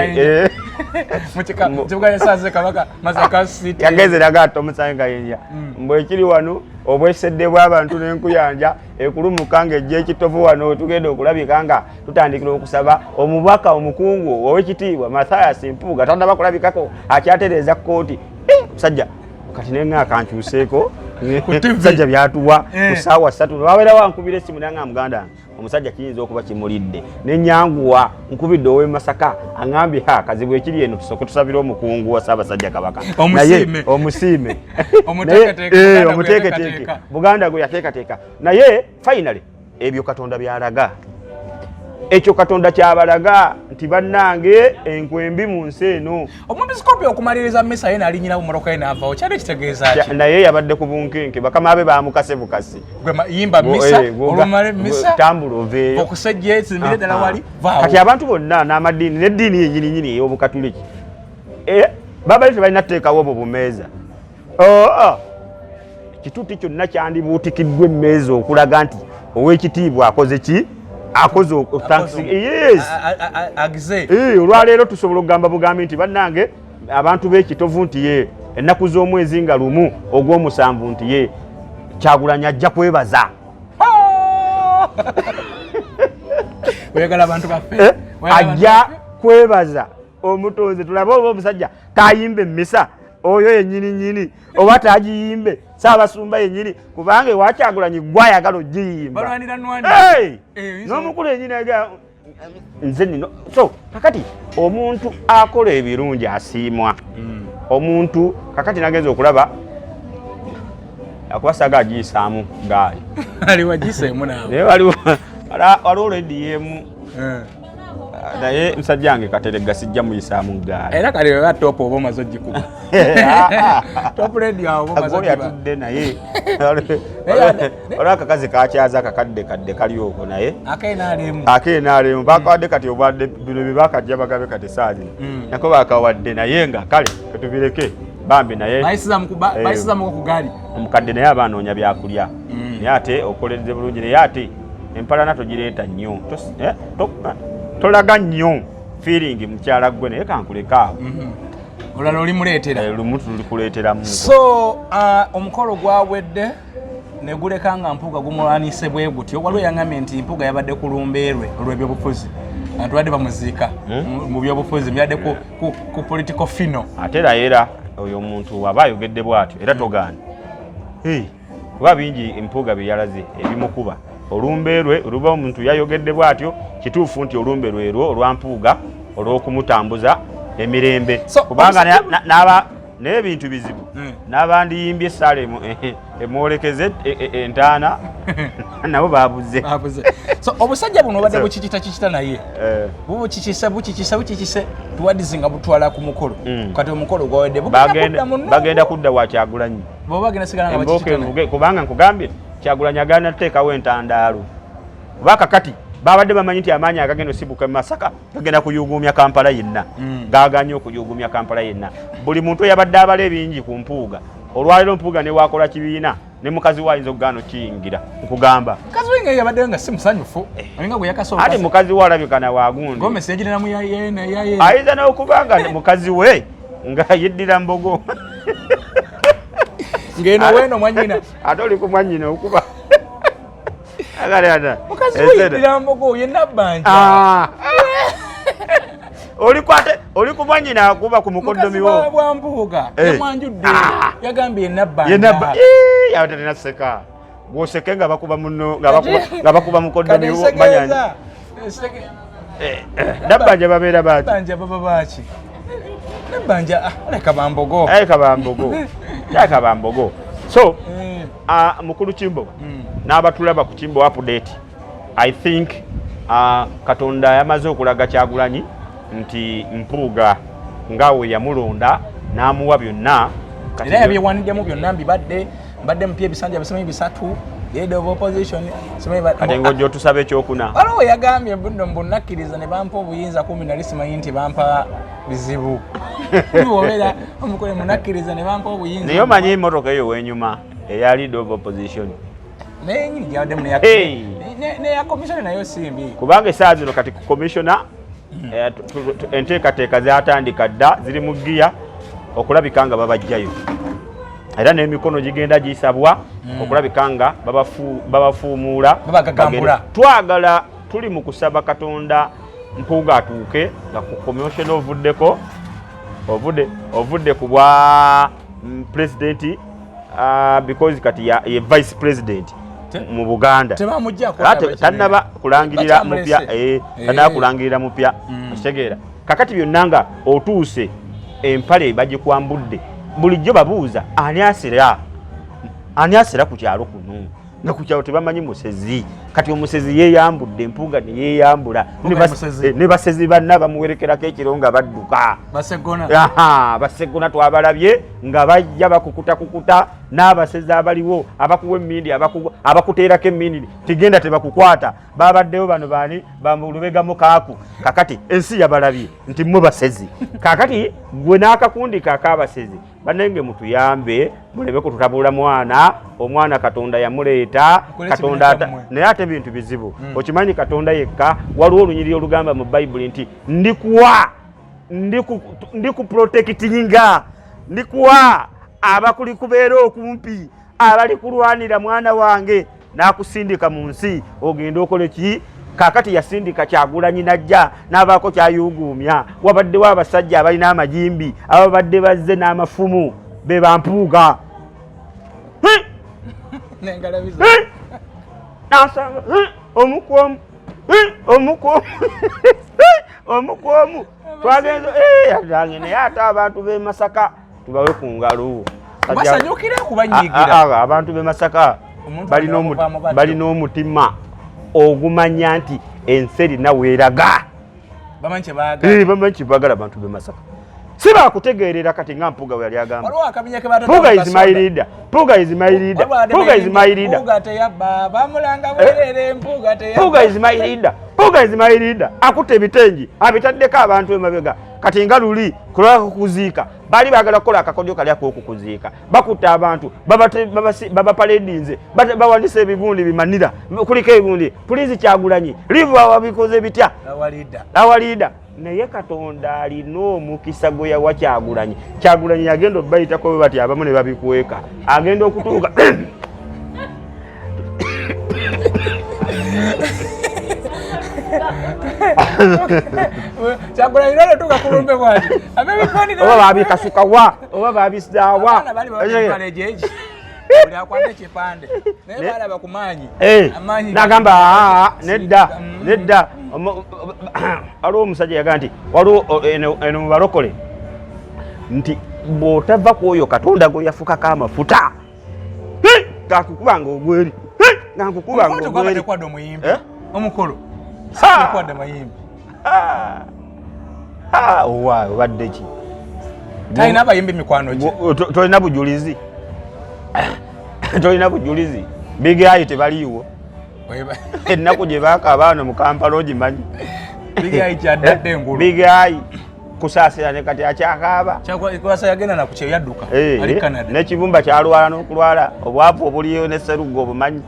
mukibuga yasaze kabaka Masaka City yagenze nagato Musanga yenja mbwe kiri wano obwesedde bw'abantu n'enkuyanja ekulumukanga ejje ekitovu wano tugenda okulabika nga tutandikira okusaba omubaka omukungu ow'ekitiibwa Mathias Mpuuga tandaba kulabikako akyatereza kkooti musajja kati nenga akankyuseeko Musajja byatuwa ku ssaawa 3 babeera wankubira essimu nanga muganda omusajja kiyinza okuba kimulidde nenyanguwa nkubidde owe Masaka angambye kazibu ekiri eno tusooke tusabire omukungu wa Ssaabasajja Kabaka naye omusiime omuteeketeeke Buganda gwe yateekateeka naye finally ebyo Katonda byalaga ekyo Katonda kyabalaga nti bannange enkwembi mu nsi eno omwepiskopi okumaliriza mmisa yena alinyira bumuloka yena avaawo kyali kitegeeza ki naye yabadde ku bunkenke bakama be bamukase bukasi yimba misa olumale misa tambula oveeyo okusajja ezimbire ddala wali vaawo kati abantu bonna n'amaddiini n'eddiini yennyininyini ey'obukatuliki babali tebalina tteekawo obwo bumeeza ekituuti kyonna kyandibuutikiddwa emmeeza okulaga nti ow'ekitiibwa akoze ki akoze olwaleero tusobola okugamba bugambi nti bannange abantu b'ekitovu nti ye ennaku z'omwezi nga lumu ogw'omusanvu nti ye Kyagulanyi ajja kwebaza ajja kwebaza omutonzi tulabe oba omusajja tayimbe mmisa oyo yennyini oba tagiyimbe Ssaabasumba yennyini kubanga ewa Kyagulanyi gwayagala ogiyimba n'omukulu yennyini nze nino so kakati omuntu akola ebirungi asiimwa omuntu kakati nagenza okulaba akubasaga agiyisaamu gaali aliwagiseemu naawe naye waliwo lediyeemu naye musajja wange Kateregga sijja muyisaamu gaali era kali wewa topu oba omaze ogikuba topu radio awo oba omaze yatudde naye olwa akakazi kakyaza akakadde kali okwo naye akeenaalemu bakawadde kati obwadde bino bye bakajja bagabe kati saali nako bakawadde naye nga kale ketubireke bambi naye bayisizamu ku gaali omukadde naye abanoonya byakulya naye ate okoledde bulungi naye ate empalana togireeta nnyo tolaga nnyo feeling mukyala gwe naye kankuleka awo olala olimuleetera lumu tulikuleeteramu so omukolo gwawedde ne guleka nga Mpuuga gumulwanise bwe gutyo waliwo yangambye nti Mpuuga yabadde ku lumbeerwe olw'ebyobufuzi abantu badde bamuziika mu byobufuzi byadde ku political fino ate era oyo omuntu aba ayogedde bw'atyo era togaana kuba bingi Mpuuga bye yalaze ebimukuba olumbeerwe oluba omuntu yayogedde bw'atyo kituufu nti olumbeerwe erwo olwa Mpuuga olw'okumutambuza emirembe kubanga naye ebintu bizibu n'abandiyimbye essaala emwolekeze entaana nabo babuze so obusajja buno obadde bukikita naye bukikise tuwadizi nga butwala ku mukolo kati omukolo gwawedde bagenda kudda wa Kyagulanyi kubanga nkugambye Kyagulanyi agenda tuteekawo entandaalo kuba kakati babadde bamanyi nti amaanyi agagenda osibuka mu Masaka gagenda kuyugumya Kampala yenna gaganye okuyugumya Kampala yenna buli muntu yabadde abala ebingi ku Mpuuga olwaleero Mpuuga ne wakola kibiina ne mukazi we ayinza okugaana okiyingira nkugamba mukazi we nga yabadde nga si musanyufu alinga gwe yakasooka ate mukazi we alabikana waagundi Gomesi yagiriramu yaye ayinza n'okubanga mukazi we nga yeddira mbogo ngeno weno mwanyina ate oli ku mwanyina okuba mukazi we yeddira mbogo ye Nabbanja oli ku mwanyina akuba ku mukoddomi wo mukazi wa Mpuuga yamwanjudde yagambye yabatalina seka gwoseke nga bakuba muno nga bakuba mukoddomi wo manyanja Nabbanja babeera baki Nabbanja leka bambogo so mukulu Kimbo n'abatulaba ku Kimbo update I think Katonda yamaze okulaga Kyagulanyi nti Mpuuga ngawe yamulonda n'amuwa byonna era yabyewanidemu byonna mbadde mpya ebisanja bisomi 3 leader of opposition kati ng'ojja otusaba ekyokuna waliwo yagambye mbunakkiriza ne bampa obuyinza 10 simanyi nti bampa bizibu obeera omukole munakkiriza ne bampa obuyinza naye omanyi emmotoka eyo w'enyuma eya leader of opposition naye nyini gyawaddemu neya komisioni nayo simbi kubanga essaawa zino kati ku komisiona enteekateeka zatandika dda ziri mu giya okulabika nga babajjayo era n'emikono gigenda gisabwa okulabika nga babafuumuula twagala tuli mu kusaba Katonda Mpuuga atuuke nga ku komisiona ovudde ku bwa pulezidenti because kati ye vice president mu Buganda tanaba kulangirira mupya tanaba kulangirira mupya kitegeera kakati byonna nga otuuse empale bagikwambudde bulijjo babuuza ani asera ku kyalo kuno nga ku kyalo tebamanyi musezi kati omusezi yeeyambudde empuga ne yeeyambula ne basezi banna bamuwerekerako ekiro nga badduka basegona twabalabye nga bajja bakukuta n'abasezi abaliwo abakuwa emmindi abakuteerako emmindi tigenda tebakukwata babaddewo bano baani bamulubegamo kaaku kakati ensi yabalabye nti mwe basezi kakati gwe n'akakundi kak'abasezi banenge mutuyambe mulebe kututabula omwana Katonda yamuleeta Katonda naye ate bintu bizibu okimanyi Katonda yekka waliwo olunyiriri olugamba mu Bayibuli nti ndikuprotectinga ndikuwa abakuli kubeera okumpi abali kulwanira mwana wange n'akusindika mu nsi ogenda okole ki kakati yasindika Kyagulanyi najja n'abaako kyayuguumya wabaddewo abasajja abalina amajimbi ababadde bazze n'amafumu be bampuuga nasanga omukwomu twagenze adange naye ate abantu b'e Masaka tubawe ku ngalo abantu b'e Masaka balina omutima ogumanya nti ensi erina weeraga bamanyi kyebagala abantu b'e Masaka si bakutegeerera kati nga Mpuuga bwe yali agamba Mpuuga is my leader Mpuuga is my leader Mpuuga is my leader Mpuuga is my leader Mpuuga is my leader akutte ebitengi abitaddeko abantu emabega kati nga luli kulwako kuziika bali bagala kukola akakodyo kali ak'okukuziika bakutte abantu babapaledinze bawandisa ebibundi bimanira kuliko ebibundi pulizi Kyagulanyi livu awabikoze bitya awalida naye Katonda alina omukisa gwe yawa Kyagulanyi agenda obayitako bwe bati abamu ne babikweka agenda okutuuka Kyagulanyi lolo tuka kulumbe bwati oba babikasukawa oba babisaawa nagamba nedda waliwo omusajja yaga nti waliwo eno mubalokole nti bw'otava ku oyo Katonda gwe yafukako amafuta kakukubanga ogweri omukolo obadde ki talina abayimbi mikwano gye tolina bujulizi Big Eye tebaliiwo ennaku gye baaka abaana mu Kampala ogimanyi Big Eye kusaasira ne kati akyakaaba n'ekibumba kyalwala n'okulwala obwavu obuliyo ne Sseruggo obumanyi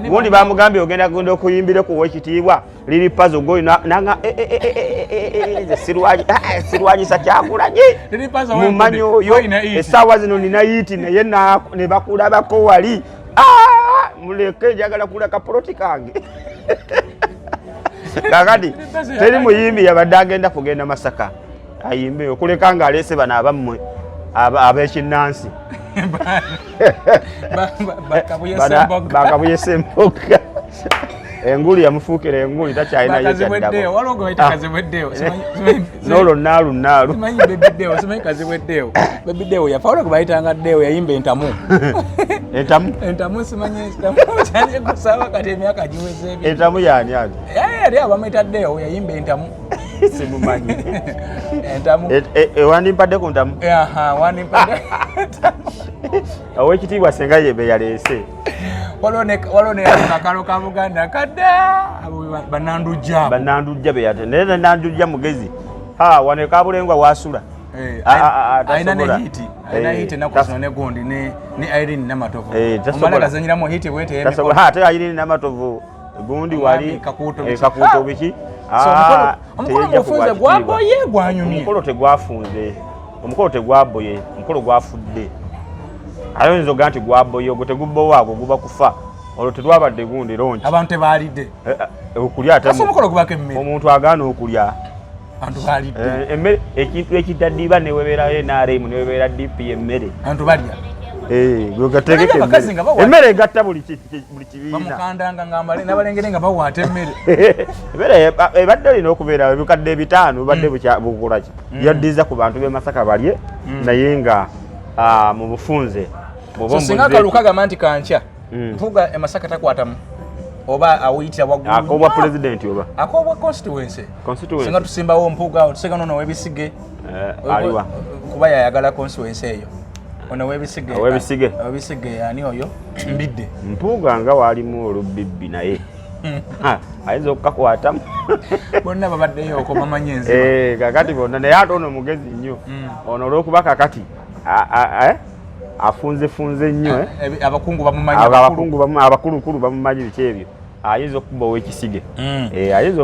gundi bamugambye ogenda okuyimbire ku wekitiibwa liri pazo goyi nanga sirwanyisa Kyagulanyi mumanyi oyo essaawa zino nina yiiti naye ne bakulabako wali muleke njagala kulaka poloti kange kakati teri muyimbi yabadde agenda kugenda Masaka ayimbe okuleka nga aleese bano abammwe ab'ekinnansi bakabuyesa emboga enguli yamufuukira enguli takyalina yekyaddakonolo naalu bebidewo yafa olwo kubayitanga ddewo yayimba entamu simanyi kusaba kati emyaka giweze entamu yani yali abamuyita ddewo yayimba entamu simumanyi entamu wandimpadde ku ntamu owekitiibwa senga yebe yaleese waliwo nekakalo ka Buganda kadda banandujja beyate naye nandujja mugezi wane Kabulengwa wasula alina hiti enaku zino ne gundi ne Irene Namatovu omala gazanyiramu hiti bwete ate Irene Namatovu gundi wali kakuuto biki omukolo mufunze gwaboye gwanyumye omukolo tegwaboye omukolo gwafudde ayinza ogaa nti gwaboye ogwo tegubbowo agwo guba kufa olwo tetwabadde gundi lonki abantu tebalidde okulya ate omukolo gubako emmere omuntu agaana okulya Antu balidde. Emmere ekintu ekitaddiba ne webeerayo NRM ne webeera DP emmere. Antu balya. Gwe gategeke emmere egatta buli kibiina. Bamukandanga ngambale n'abalengere nga bawaata emmere. Emmere ebadde olina okubeera ebikadde 5 badde bukola ki. Yaddiza ku bantu b'e Masaka balye naye nga mu bufunze. So singa kaluka gamba nti kankya mpuga e Masaka takwatamu oba awuyitira waggulu akobwa president oba akobwa constituency singa tusimbawo mpuga tuseka nono webisige aliwa kuba yayagala constituency eyo ono webisige yani oyo mbidde mpuga nga walimu olubibbi naye ayinza okukakwatamu bonna babaddeyo okomamanya enzima kakati bonna naye ate ono mugezi nnyo ono olwokuba kakati afunze nnyo abakungu bamumanyi abakulukulu bamumanyi biki ebyo ayinza okuba ow'ekisige ayinza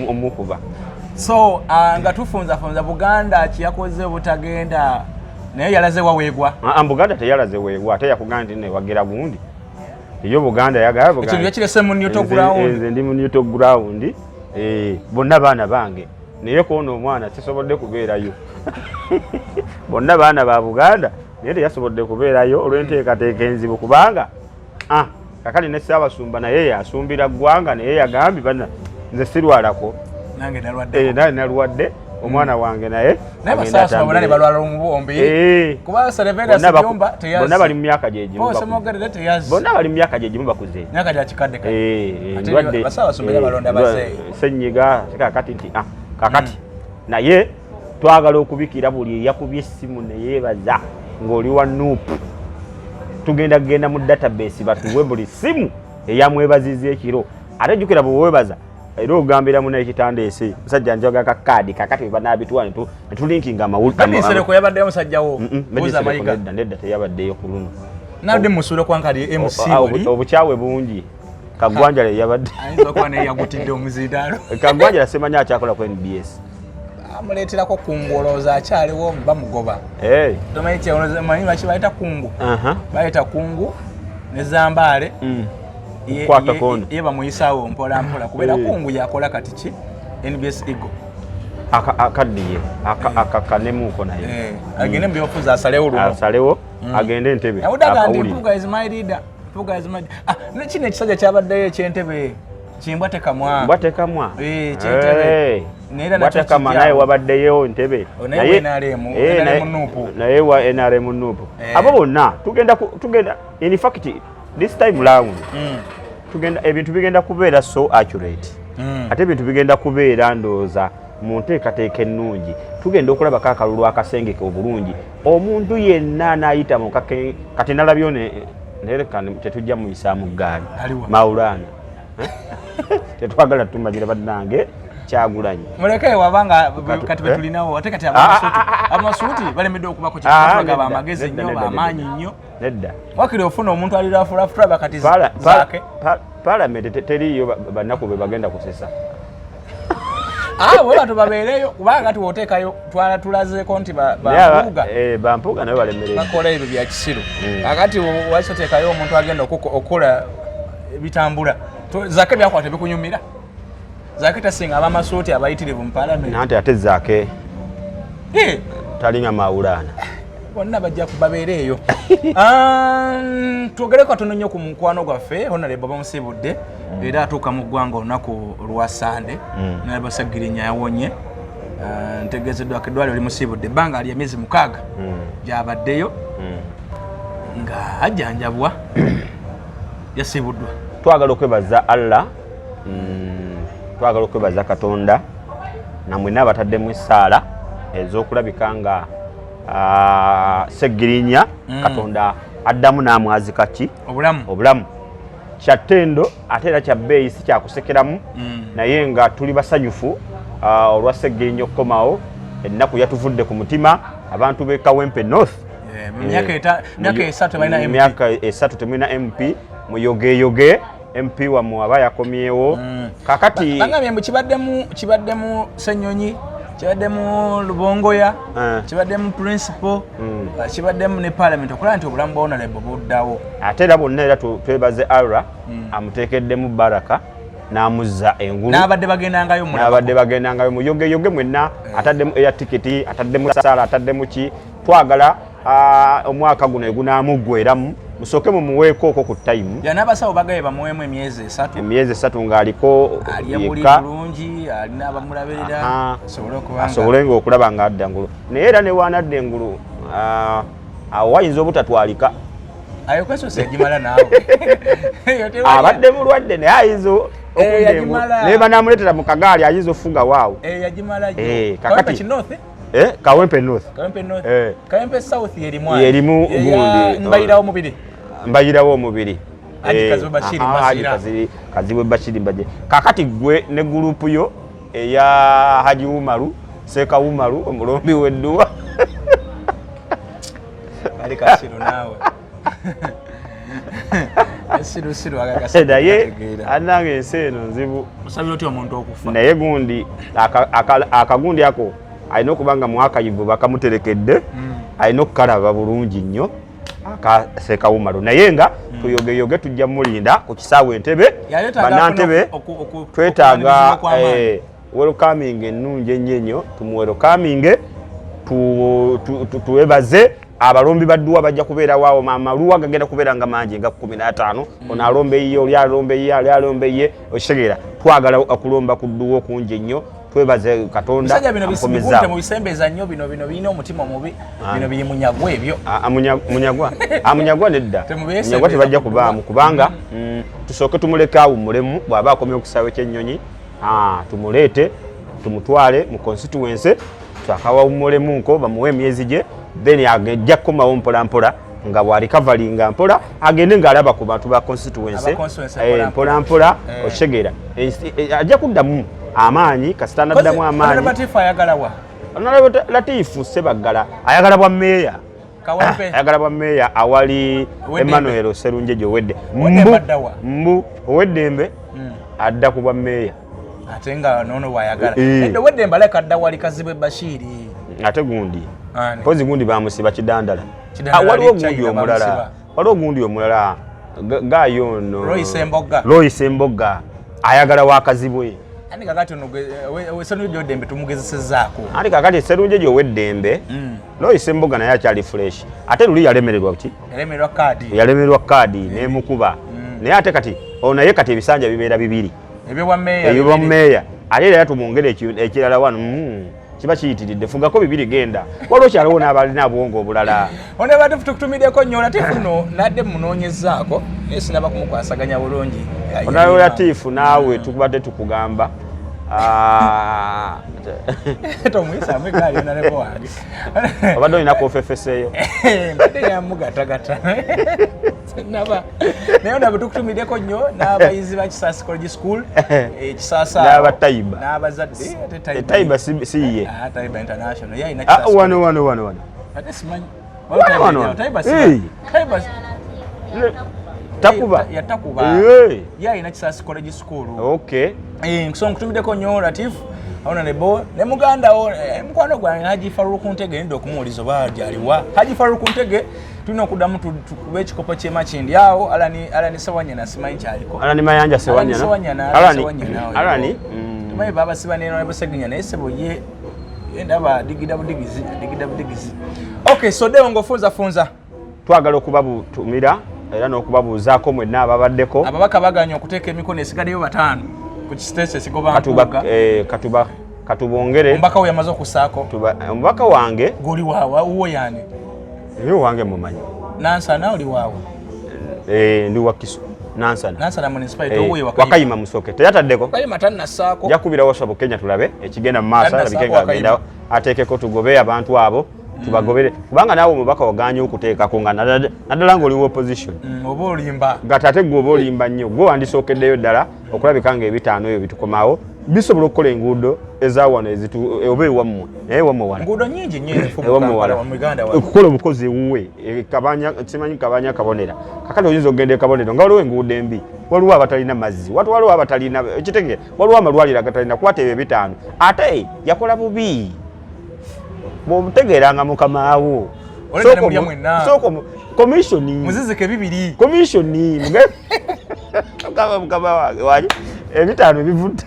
omukuba so nga tufunzafunza Buganda kiyakoze obutagenda naye yalaze waweegwa Buganda teyalaze weegwa ate yakugamba nti newagera gundi eyo Buganda yagala Buganda ekyo yakirese mu Newton ground nze ndi mu Newton ground bonna baana bange naye kono omwana kisobodde kubeerayo bonna baana ba Buganda naye teyasobodde kubeerayo olw'enteekateeka enzibu kubanga kakali ne Ssaabasumba naye yasumbira ggwanga naye yagambye bana nze sirwalako nange nalwadde omwana wange naye bonna bali mu myaka gyegimu bakuze senyiga kakati nti kakati naye twagala okubikira buli eyakubye essimu neyeebaza ng'oli wa Nuupu tugenda mu database batuwe buli simu eyamwebaziza ekiro ate jjukira bwe weebaza era ogambira munaye ekitandeese musajja njoga kakaadi kakati bwe banaabituwa ne tulinkinga amawulire yabaddeyo musajjawo nedda teyabaddeyo ku luno nadde musuule kwankali MC obukyawe bungi Kagwanjala yabadde ayinza okuba naye yagutidde omuzindaalo Kagwanjala semanya akyakola ku NBS amuleeterako kungolooza akyaliwo bamugoba tomanyi kyemanyi baki bayita kungu bayita kungu ne Zambaale ye bamuyisaawo mpola mpola kubeera kungu yakola kati ki NBS Eagle akaddiye akakanemuuko naye agende mubyobufuzi asalewo agende Entebbe awudaga nti Mpuga is my leader kino ekisajja kyabaddeyo eky'Entebbe Kimbwatekamwa Bwatekamwa naye wabaddeyo Entebbe naye wa NRM Nuupu abo bonna tugenda in fact this time round tugenda ebintu bigenda kubeera so accurate ate ebintu bigenda kubeera ndooza mu nteekateeka ennungi tugenda okulaba akalulu akasengeke obulungi omuntu yenna n'ayita mu kati nalabyo nerekane tetujja muyisaamu ggaali Maulana tetwagala tumagira bannange Kyagulanyi muleke wabanga kati betulinawo ate kati amasuuti balemedde okuba ku kigaba amagezi nnyo bamaanyi nnyo nedda wakiri ofuna omuntu alirafulafula bakati zake Parliament teriyo bannaku be bagenda kusesa weba tubabeereyo kubanga kati woteekayo tulazeeko nti bampuga naye balemerere bakola ebyo bya kisiru akati wakisoteekayo omuntu agenda okukola ebitambula zake byakwata bikunyumira zake tasinga abamasuuti abayitirivu mu Parliament nanti ate zake talinga Maulana bonna bajja kubabeereyo twogereko katono nnyo ku mukwano gwaffe Honorable bamusibudde era atuuka mu ggwanga olunaku lwa Sande nabasagirinya yawonye ntegezeddwa eddwaliro limusibudde ebbanga lya myezi 6 gyabaddeyo nga ajjanjabwa yasibuddwa twagala okwebaza Allah twagala okwebaza Katonda namwe n'abataddemu essaala ez'okulabika nga Segirinya Katonda addamu n'amwazika ki obulamu kyattendo ate era kyabbeeyi si kyakusekeramu naye nga tuli basanyufu olwa Segirinya okukomawo ennaku yatuvudde ku mutima abantu b'e Kawempe North emyaka 3 temulina MP muyogeyoge MP wammwe aba yakomyewo kakati bangamye kibaddemu Ssenyonyi kibaddemu Lubongoya kibaddemu Principal kibaddemu ne Parliament okulaba nti obulamu bwa Honorable buddawo ate era bonna era twebaze Allah amuteekeddemu baraka namuzza engulu n'abadde bagendangayo muyoge mwenna ataddemu eya tiketi ataddemu sala ataddemu ki twagala omwaka guno egunamuggweramu musoke mumuweeko okwo ku time n'abasawo bagaye bamuweemu emyezi 3 ng'aliko yekka bulungi alina abamulaberera asobole ng'okulaba nga adda engulu naye era ne waanadda engulu awo wayinza obutatwalika ayo kweso sejimala naawe abadde mulwadde naye ayinza naye banamuleetera mu kagaali ayinza ofuga waawo kakati Kawempe North Kawempe South yerimu gundi mbayirawo omubiri Kazibwe Bashiri mbaje kakati gwe ne gurupu yo eya Haji Umaru Seka Umaru omulombi w'edduwa kasiru naawe siru agakasida ye anange ensi eno nzibu osabira otya omuntu okufa naye gundi akagundi ako alina okubanga mwakayivu bakamuterekedde alina okukalaba bulungi nnyo akaseeka Umaru naye nga tuyogeyoge tujja mulinda ku kisaawe Entebbe bannantebe twetaaga welcoming ennungi ennyo tumuwelcoming tuwebaze abalombi badduwa bajja kubeera waawo amaluwa gagenda kubeera nga mangi nga 15 ono alombe ye oli alombe ye okitegeera twagala okulomba ku dduwa kungi ennyo twebaze Katonda akomeza mu bisembeza nnyo bino birina omutima omubi bino biri munyagwa ebyo munyagwa nedda munyagwa tebajja kubaamu kubanga tusooke tumuleke awummulemu bw'aba akomye okusaawe ky'ennyonyi tumuleete tumutwale mu constituency twakawawummulemu nko bamuwe emyezi gye then ajja kukomawo mpolampola nga bw'alikavalinga mpola agende ng'alaba ku bantu ba constituency mpolampola okitegeera ajja kuddamu amaanyi kasita naddamu amaanyi Latifu Sebaggala ayagala bwa meeya awali Emmanuel Serunjeje Owedde mbu Oweddembe adda ku bwa meeya ate nga nono wayagala Oweddembe aleka adda wali Kazibwe Bashiri ate gundi pozi gundi bamusiba Kidandala waliwo gundi omulala gayo no Royce Mbogga ayagala wa Kazibwe ani kakati Serunjeje Owedde tumugezesezzaako ani kakati Serunjeje Owedde Royce Mbogga naye akyali fresh ate luli yalemererwa ki yalemererwa kaadi nemukuba naye ate kati ono ye kati ebisanja bibeera bibiri ebyo meeya ate era tumwongere ekirala wano kiba kiyitiridde fugako bibiri genda waliwo kyaliwo n'abalina abwongo obulala one bade tukutumiddeko nnyo Latifu no nadde munoonyezaako naye sinaba kumukwasaganya bulungi onayo Latifu naawe tukubadde tukugamba tomuyisaamu egaali onaleko wange obadde olinaku ofefeseeyo mbadde yamugatagata naba naye onabwe tukutumiddeko nnyo n'abayizi ba Kisaasi College School Kisaasi n'abataiba n'abazadde Taiba siye Taiba International yayina Kisaasi wano ate simanyi Taiba takuba yayina Kisaasi College School okay so nkutumiddeko nnyo Latifu aona nebo ne muganda mukwano gwange Haji Faruku Kuntege ndio okumuwuliza oba gyaliwa Haji Faruku Kuntege tulina okuddamu tukube ekikopo ky'emakindi awo alani Sewanyana simanyi kyaliko alani Mayanja Sewanyana alani tumanyi baba siba neno Buseginya naye sebo ye ndaba digida budigizi okay so deo ngofunza twagala okubabutumira era n'okubabuuzaako mwenna ababaddeko ababaka baganya okuteeka emikono esigaddeyo 5 ku kisiteesi ekigoba katubongere omubaka we yamaze okusaako omubaka wange goli waawa uwo yani eyo wange mumanyi Nansana oli waawa ndi Wakiso Nansana municipality owo Wakayima Musoke teyataddeko Wakayima tannasaako yakubira wasabo Kenya tulabe ekigenda mu maaso alabike nga agenda ateekeko tugobe abantu abo tubagobere kubanga naawe omubaka waganya okuteekako nga naddala ng'oli opposition oba olimba gatate gwe oba olimba nnyo gwe wandisookeddeyo ddala okulabika nga ebitaano ebyo bitukomawo bisobola okukola enguudo ezawano oba ewammwe naye ewammwe wala enguudo nyingi nnyo ezifubuka mu Uganda okukola obukozi ewuwe simanyi kabanya kabonera kakati oyinza okugenda ekabonero nga waliwo enguudo embi waliwo abatalina mazzi waliwo abatalina ekitege waliwo amalwaliro agatalina kwata ebyo ebitaano ate yakola bubi bw'omutegeeranga mukama wo komishoni muzizike bibiri komishoni mukama wange wali ebitaano bivudde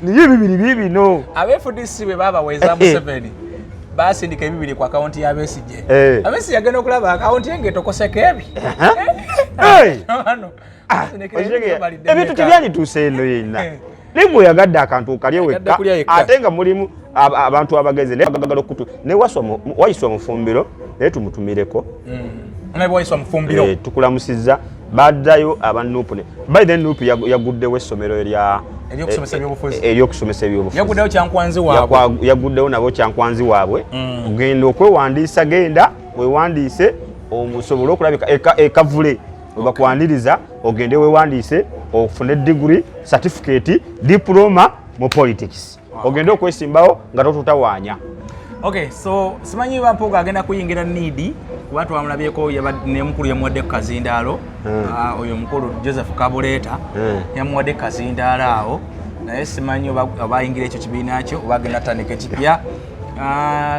niyo bibiri bibino abefudisi bwe baba weza mu 7 basindika ebibiri ku akaunti ya Besigye Besigye agenda okulaba akaunti ye ng'etokoseko ebi ebintu tebyalituuse eno yenna nimwe oyagadde akantu okalye wekka ate nga mulimu abantu abagezi negagala okutu wayiswa mufumbiro naye tumutumireko tukulamusizza baddayo abanupu by then nupu yaguddewo essomero eryokusomesa ebyobufuzi yaguddewo nabo kyankwanzi waabwe ogenda okwewandiisa genda wewandiise omusobole okulabika ekavule webakwaniriza ogende wewandiise ofune degree certificate diploma mu politics ogende okwesimbawo nga totutawaanya. Okay, so simanyi bampoga agenda kuyingira need kuba twamulabyeko nemukulu yamuwadde Kazindaalo oyo mukulu Joseph Kabuleta yamuwadde Kazindaalo awo naye simanyi abayingira ekyo kibiina kyo oba agenda tandika ekipya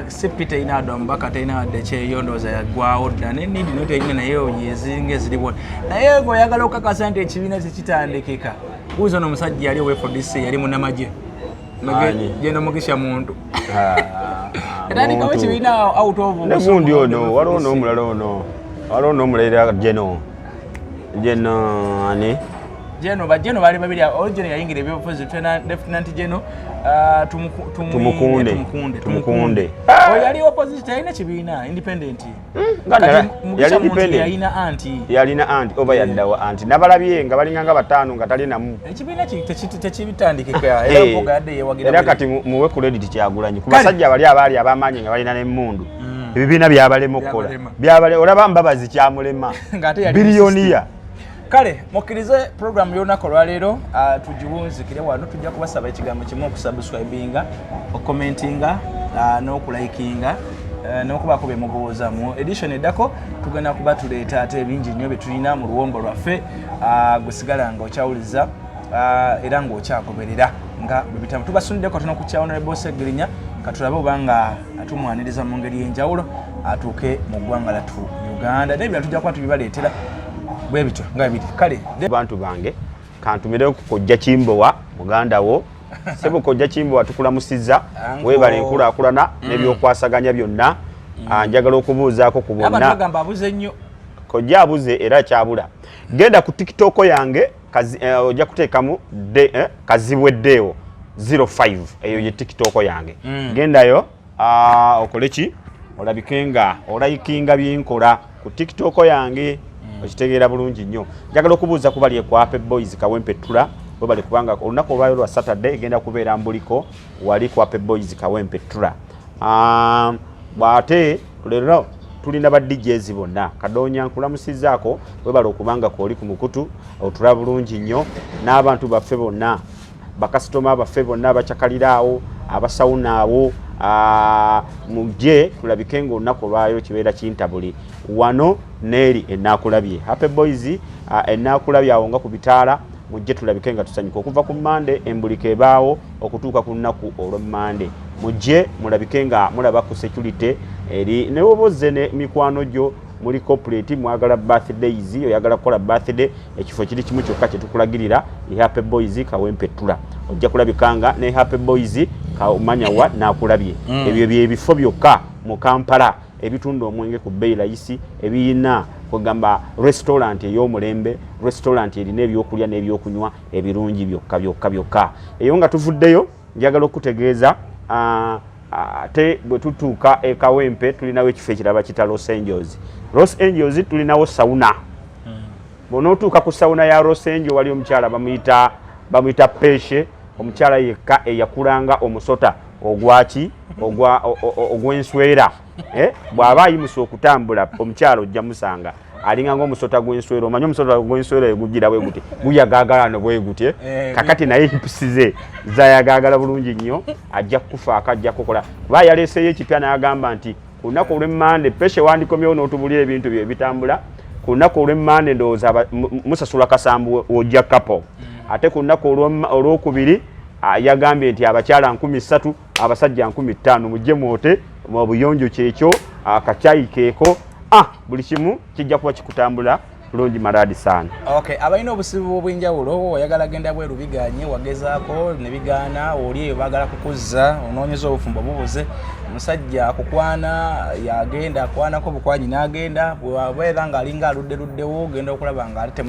sipita inado mbaka tena de cheyondoza yagwawo dane need no teyina naye yezinge ziliwo naye go yagala okakasante ekibiina kitandikika uzo no musajja yali we for this yali munamaje genda mugisha muntu ndani kawe kibiina out of negundi ono waliwo omulala ono waliwo omulala jeno ani Jeno bajeno bali babiri original yayingira ebyobufuzi lieutenant Jeno tumukunde yali opposite yalina kibiina independent yali independent yalina anti oba yaddawa anti nabalabye nga balinganga batano nga tali namu ekibiina tekibitandikika era mpogadde yewagira era kati muwe credit kyagulanyi ku basajja bali abaali abamanyi nga balina n'emmundu ebibiina byabalema okukola byabale olaba mbabazi kyamulema biliyoniya. Kale mukirize program y'olunaku lwaleero tugiwunzikire wano tujja kubasaba ekigambo kimu okusubscribinga okukomentinga n'okulayikinga n'okubako bye mubuuza mu edition eddako tugenda kuba tuleeta ate ebingi nnyo bye tulina mu luwombo lwaffe gusigala nga okyawuliza era ng'okyagoberera nga bwe bitamu tubasunuddeko tono ku kya Honorable Segirinya katulabe oba nga atumwaniriza mu ngeri y'enjawulo atuuke mu ggwanga lattu Uganda nebyo tujja kuba tubibaleetera bwebityo nga biri kale bantu bange kantumire kukojja Kimbowa muganda wo sebo kojja Kimbowa tukulamusizza webale nkulakulana nebyokwasaganya byonna njagala okubuuzaako ku bonna abagamba abuze nnyo kojja abuze era kyabula genda ku TikTok yange ojja kuteekamu kazibweddeewo 05 eyo ye TikTok yange gendayo okole ki olabikenga olayikinga byenkola ku TikTok yange okitegeera bulungi nnyo njagala okubuuza kubali ku Happy Boys Kawempettula bwe bali kubanga olunaku olwayo lwa Saturday egenda kubeera mbuliko wali ku Happy Boys Kawempettula bwate lero tulina ba DJs bonna Kadonya nkulamusizaako bwe bali okubanga ko oli ku mukutu otula bulungi nnyo n'abantu baffe bonna bakasitoma baffe bonna abacakaliraawo abasawunaawo muje tulabike ngo olunaku lwayo kibeera kintabuli wano neeri enaakulabye Happy Boys enaakulabye awo nga ku bitaala muje tulabike nga tusanyuka okuva ku Monday embulike ebaawo okutuuka ku nnaku olwo Monday muje mulabike nga mulaba ku security eri newoboze ne mikwano gyo muri corporate mwagala birthdays oyagala kukola birthday ekifo kiri kimu kyokka kye tukulagirira Happy Boys Kawempettula ojja kulabikanga ne Happy Boys Kaumanya wa naakulabye ebyo byebifo byokka mu Kampala ebitunda omwenge ku bbeeyi layisi ebiyina kugamba restaurant ey'omulembe restaurant erina ebyokulya n'ebyokunywa ebirungi byokka eyo nga tuvuddeyo njagala okutegeeza ate bwe tutuuka e Kawempe tulinawo ekifo ekiraba kita Los Angeles tulinawo sauna bw'onootuuka ku sauna ya Los Angeles wali omukyala bamuyita Peshe omukyala yekka eyakulanga omusota ogw'enswera bw'aba ayimusa okutambula omukyala ojja musanga alinga ng'omusota gw'enswera omanyi omusota gw'enswera egugira bwe guti guyagagalano bwe guti kakati naye hipsize zayagagala bulungi nnyo ajja kufaako ajja kukola kuba yaleeseyo ekipya n'agamba nti ku lunaku olw'emmande Peshe wandikomyewo n'otubulira ebintu bye bitambula ku lunaku olw'emmande ndowooza musasula kasambu wojja kapo ate ku lunaku olwokubiri yagambye nti abakyala 3,000 abasajja 5,000 mujje mwote mu buyonjo kyekyo akacyayi keeko buli kimu kijja kuba kikutambula bulungi maradi sana. Okay, abalina obusibu obw'enjawulo oyagala genda bweru biganye wagezaako ne bigaana oli eyo baagala kukuzza onoonyeza obufumbo bubuze omusajja akukwana yagenda akwanako bukwanyi n'agenda bw'abeera ng'alinga aluddeluddewo genda okulaba nga ate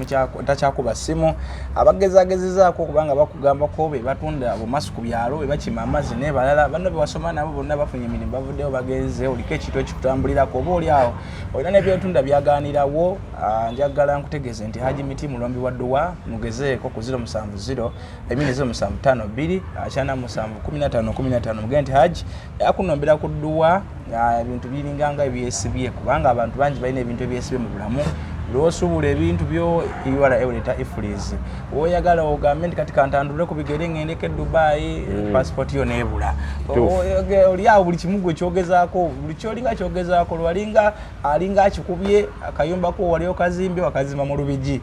takyakuba ssimu abagezagezezaako kubanga bakugambako be batunda bumasu ku byalo be bakima amazzi n'ebalala banno be wasoma nabo bonna bafunye emirimu bavuddeyo bagenze oliko ekintu ekikutambulirako oba oli awo olina n'ebyotunda byaganirawo njagala nkutegeeze nti Haji Miti mulombi wa Dduwa mugezeeko ku 070 07552 871515 mugende nti Haji yakunombera ku Dduwa ebintu biringanga ebyesibye kubanga abantu bangi balina ebintu ebyesibye mu bulamu lw'osuubula ebintu byo iwala ewuleta ifurizi oyagala ogambe nti kati kantandule ku bigere ngendeko e Dubai passport yo neebula oli awo buli kimu gwe kyogezaako buli kyolinga kyogezaako lwalinga alinga akikubye akayumbako waliyo kazimbe wakazima mu lubigi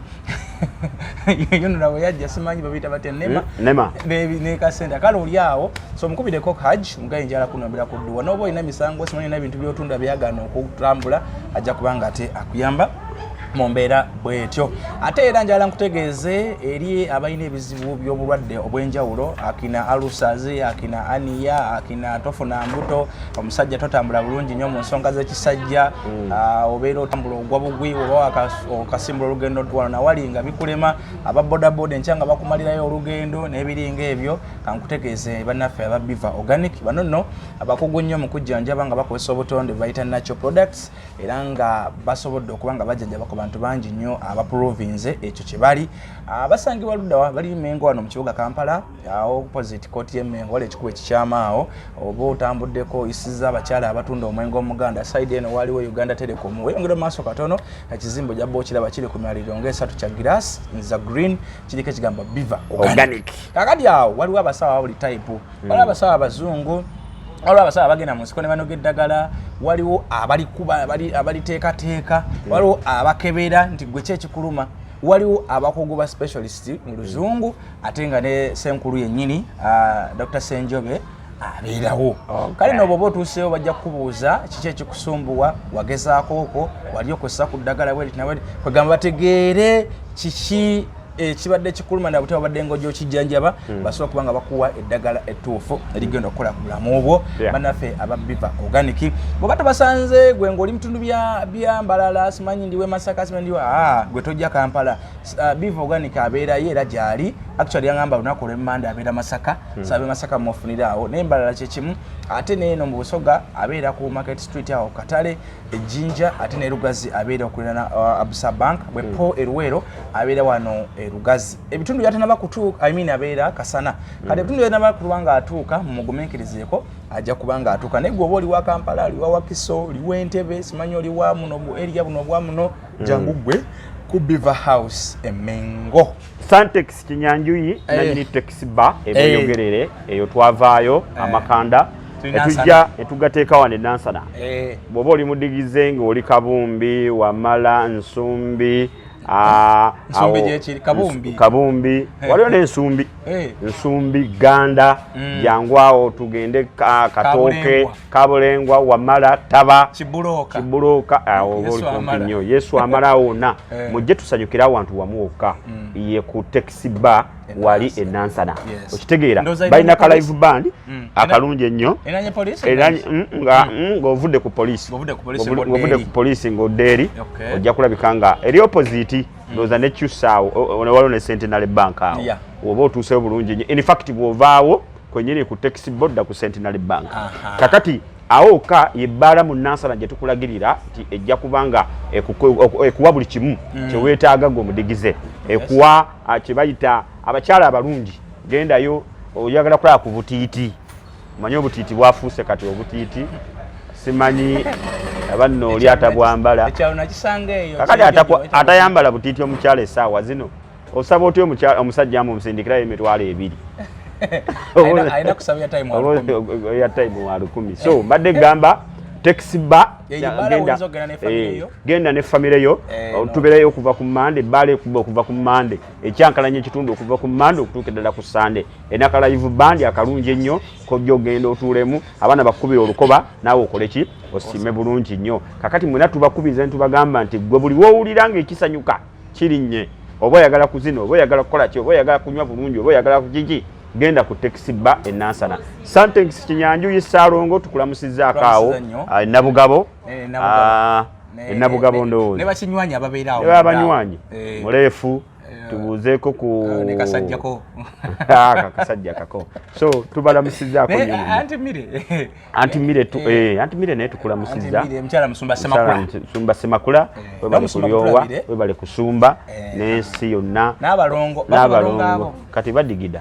yono nawe yajja simanyi babiyita batya nema ne kasente kale oli awo so mukubireko Haji mugayi njala kunombera ku Dduwa n'oba olina misango simanyi n'ebintu by'otunda byagana okutambula ajja kubanga ate akuyamba mu mbeera bwetyo ate era njala nkutegeeze eri abalina ebizibu by'obulwadde obw'enjawulo akina alusazi akina aniya akina tofuna mbuto omusajja totambula bulungi nnyo mu nsonga z'ekisajja obeera otambula ogwa bugwi oba okasimbula olugendo wano nawali nga bikulema ababodaboda enkya nga bakumalirayo olugendo n'ebiringa ebyo kankutegeeze bannaffe aba Biva Organic bano nno abakugu nnyo mu kujjanjaba nga bakozesa obutonde bayita natural products era nga basobodde okuba nga bajjanjaba ku bantu bangi nnyo aba province ekyo kye bali basangibwa ludda bali Mengo wano mu kibuga Kampala opposite court y'Emengo wali ekikubo ekikyama awo oba otambuddeko isiza abakyala abatunda omwenge omuganda side eno waliwo Uganda Telecom weyongera maaso katono ekizimbo jja bokiraba kiri ku myaliriro ng'esatu kya glass nza green kiriko ekigamba Biva Organic kakati awo waliwo abasawo buli type waliwo abasawo abazungu waliwo abasawo abagenda mu nsiko ne banoga eddagala waliwo abaliteekateeka waliwo abakebera nti gwe kyekikuluma waliwo abakugu ba specialist mu luzungu ate nga ne senkulu yennyini Dr. Senjobe abeerawo kale n'oba otuuseewo bajja kukubuuza kiki ekikusumbuwa wagezaako okwo wali okozesa ku ddagala bweri nawe kwegamba bategeere kiki ekibadde kikuluma na butaba badde ngo gyokijjanjaba basobola kubanga bakuwa eddagala ettuufu erigenda okukola ku bulamu obwo bannaffe aba Biva Organic bw'oba tobasanze gwe ng'oli mutundu bya Mbalala simanyi ndiwe Masaka simanyi ndiwe gwe tojja Kampala Biva Organic abeerayo era gyali actually yangamba lunaku olw'Emmanda abeera Masaka sabe Masaka mwofunira awo naye Mbalala kye kimu ate neeno mu Busoga abeera ku Market Street awo Katale Ejjinja ate ne Lugazi abeera okulirana Absa Bank bwe Paul Eruwero abeera wano Lugazi ebitundu byatanaba kutuuka abeera Kasana kale ebitundu byatanaba kulwanga atuuka mu mugumenkerezeeko ajja kubanga atuuka naye gwe oba oli wa Kampala oli wa Wakiso oli w'Entebbe simanyi oli wa muno area buno bwa muno jangu gwe ku Biva House Emengo Santex Kinyanjuyi nanyini taxi bar ebeyogerere eyo twavaayo amakanda etujja etugateeka wane Nansana bw'oba oli mudigize ng'oli Kabumbi Wamala Nsumbi Kabumbi waliwo n'ensumbi nsumbi Ganda jangwawo tugende Katooke Kabulengwa Wamala Taba Kibuloka awo oli nnyo Yesu amala wonna mujje tusanyukira awantu wamuoka ye ku taxi bar wali Nansana okitegeera balina ka live band akalungi ennyo ng'ovudde ku poliisi ng'odde eri ojja kulabika nga eri opposite ndoza ne Kyusaawo waliwo ne Centenary Bank awo oba otuusewo bulungi nnyo in fact bw'ovaawo kwenyini ku taxi boda ku Centenary Bank kakati awoka yebbaala mu Nansana gye tukulagirira nti ejja kubanga ekuwa buli kimu kyeweetaaga ng'omudigize ekuwa kye bayita abakyala abalungi gendayo oyagala kulaba ku butiiti manyi obutiiti bwafuuse kati obutiiti simanyi abanno oli atabwambala kakati atayambala butiiti omukyala essaawa zino osaba otya omusajja amusindikirayo emitwalo 2 ayina kusaba ya time wa 10 so mbadde gamba taxi bar genda ne family yo tubereyo okuva ku Mande bale okuva ku Mande ekyankalanye ekitundu okuva ku Mande okutuuka ddala ku Sande enakala live band akalungi ennyo kojjo genda otuulemu abaana bakubira olukoba naawe okole ki osime bulungi nnyo kakati mwena tubakubiza ntubagamba nti gwe buli woowulira ng'ekisanyuka kirinnye oba oyagala kuzina oba oyagala kukola ki oba oyagala kunywa bulungi oba oyagala kukiki genda ku taxi bar Nansana Santex Kinyanju y'Isaalongo tukulamusizzaako awo Nabugabo Nabugabo ndowooza ne bakinywanyi ababeera awo abanywanyi muleefu tubuuzeeko ku ne kasajjako kasajja kako so tubalamusizzaako nnyo Anti Mire naye tukulamusizza Musumba Semakula webale kulyowa webale kusumba n'ensi yonna n'abalongo kati badigida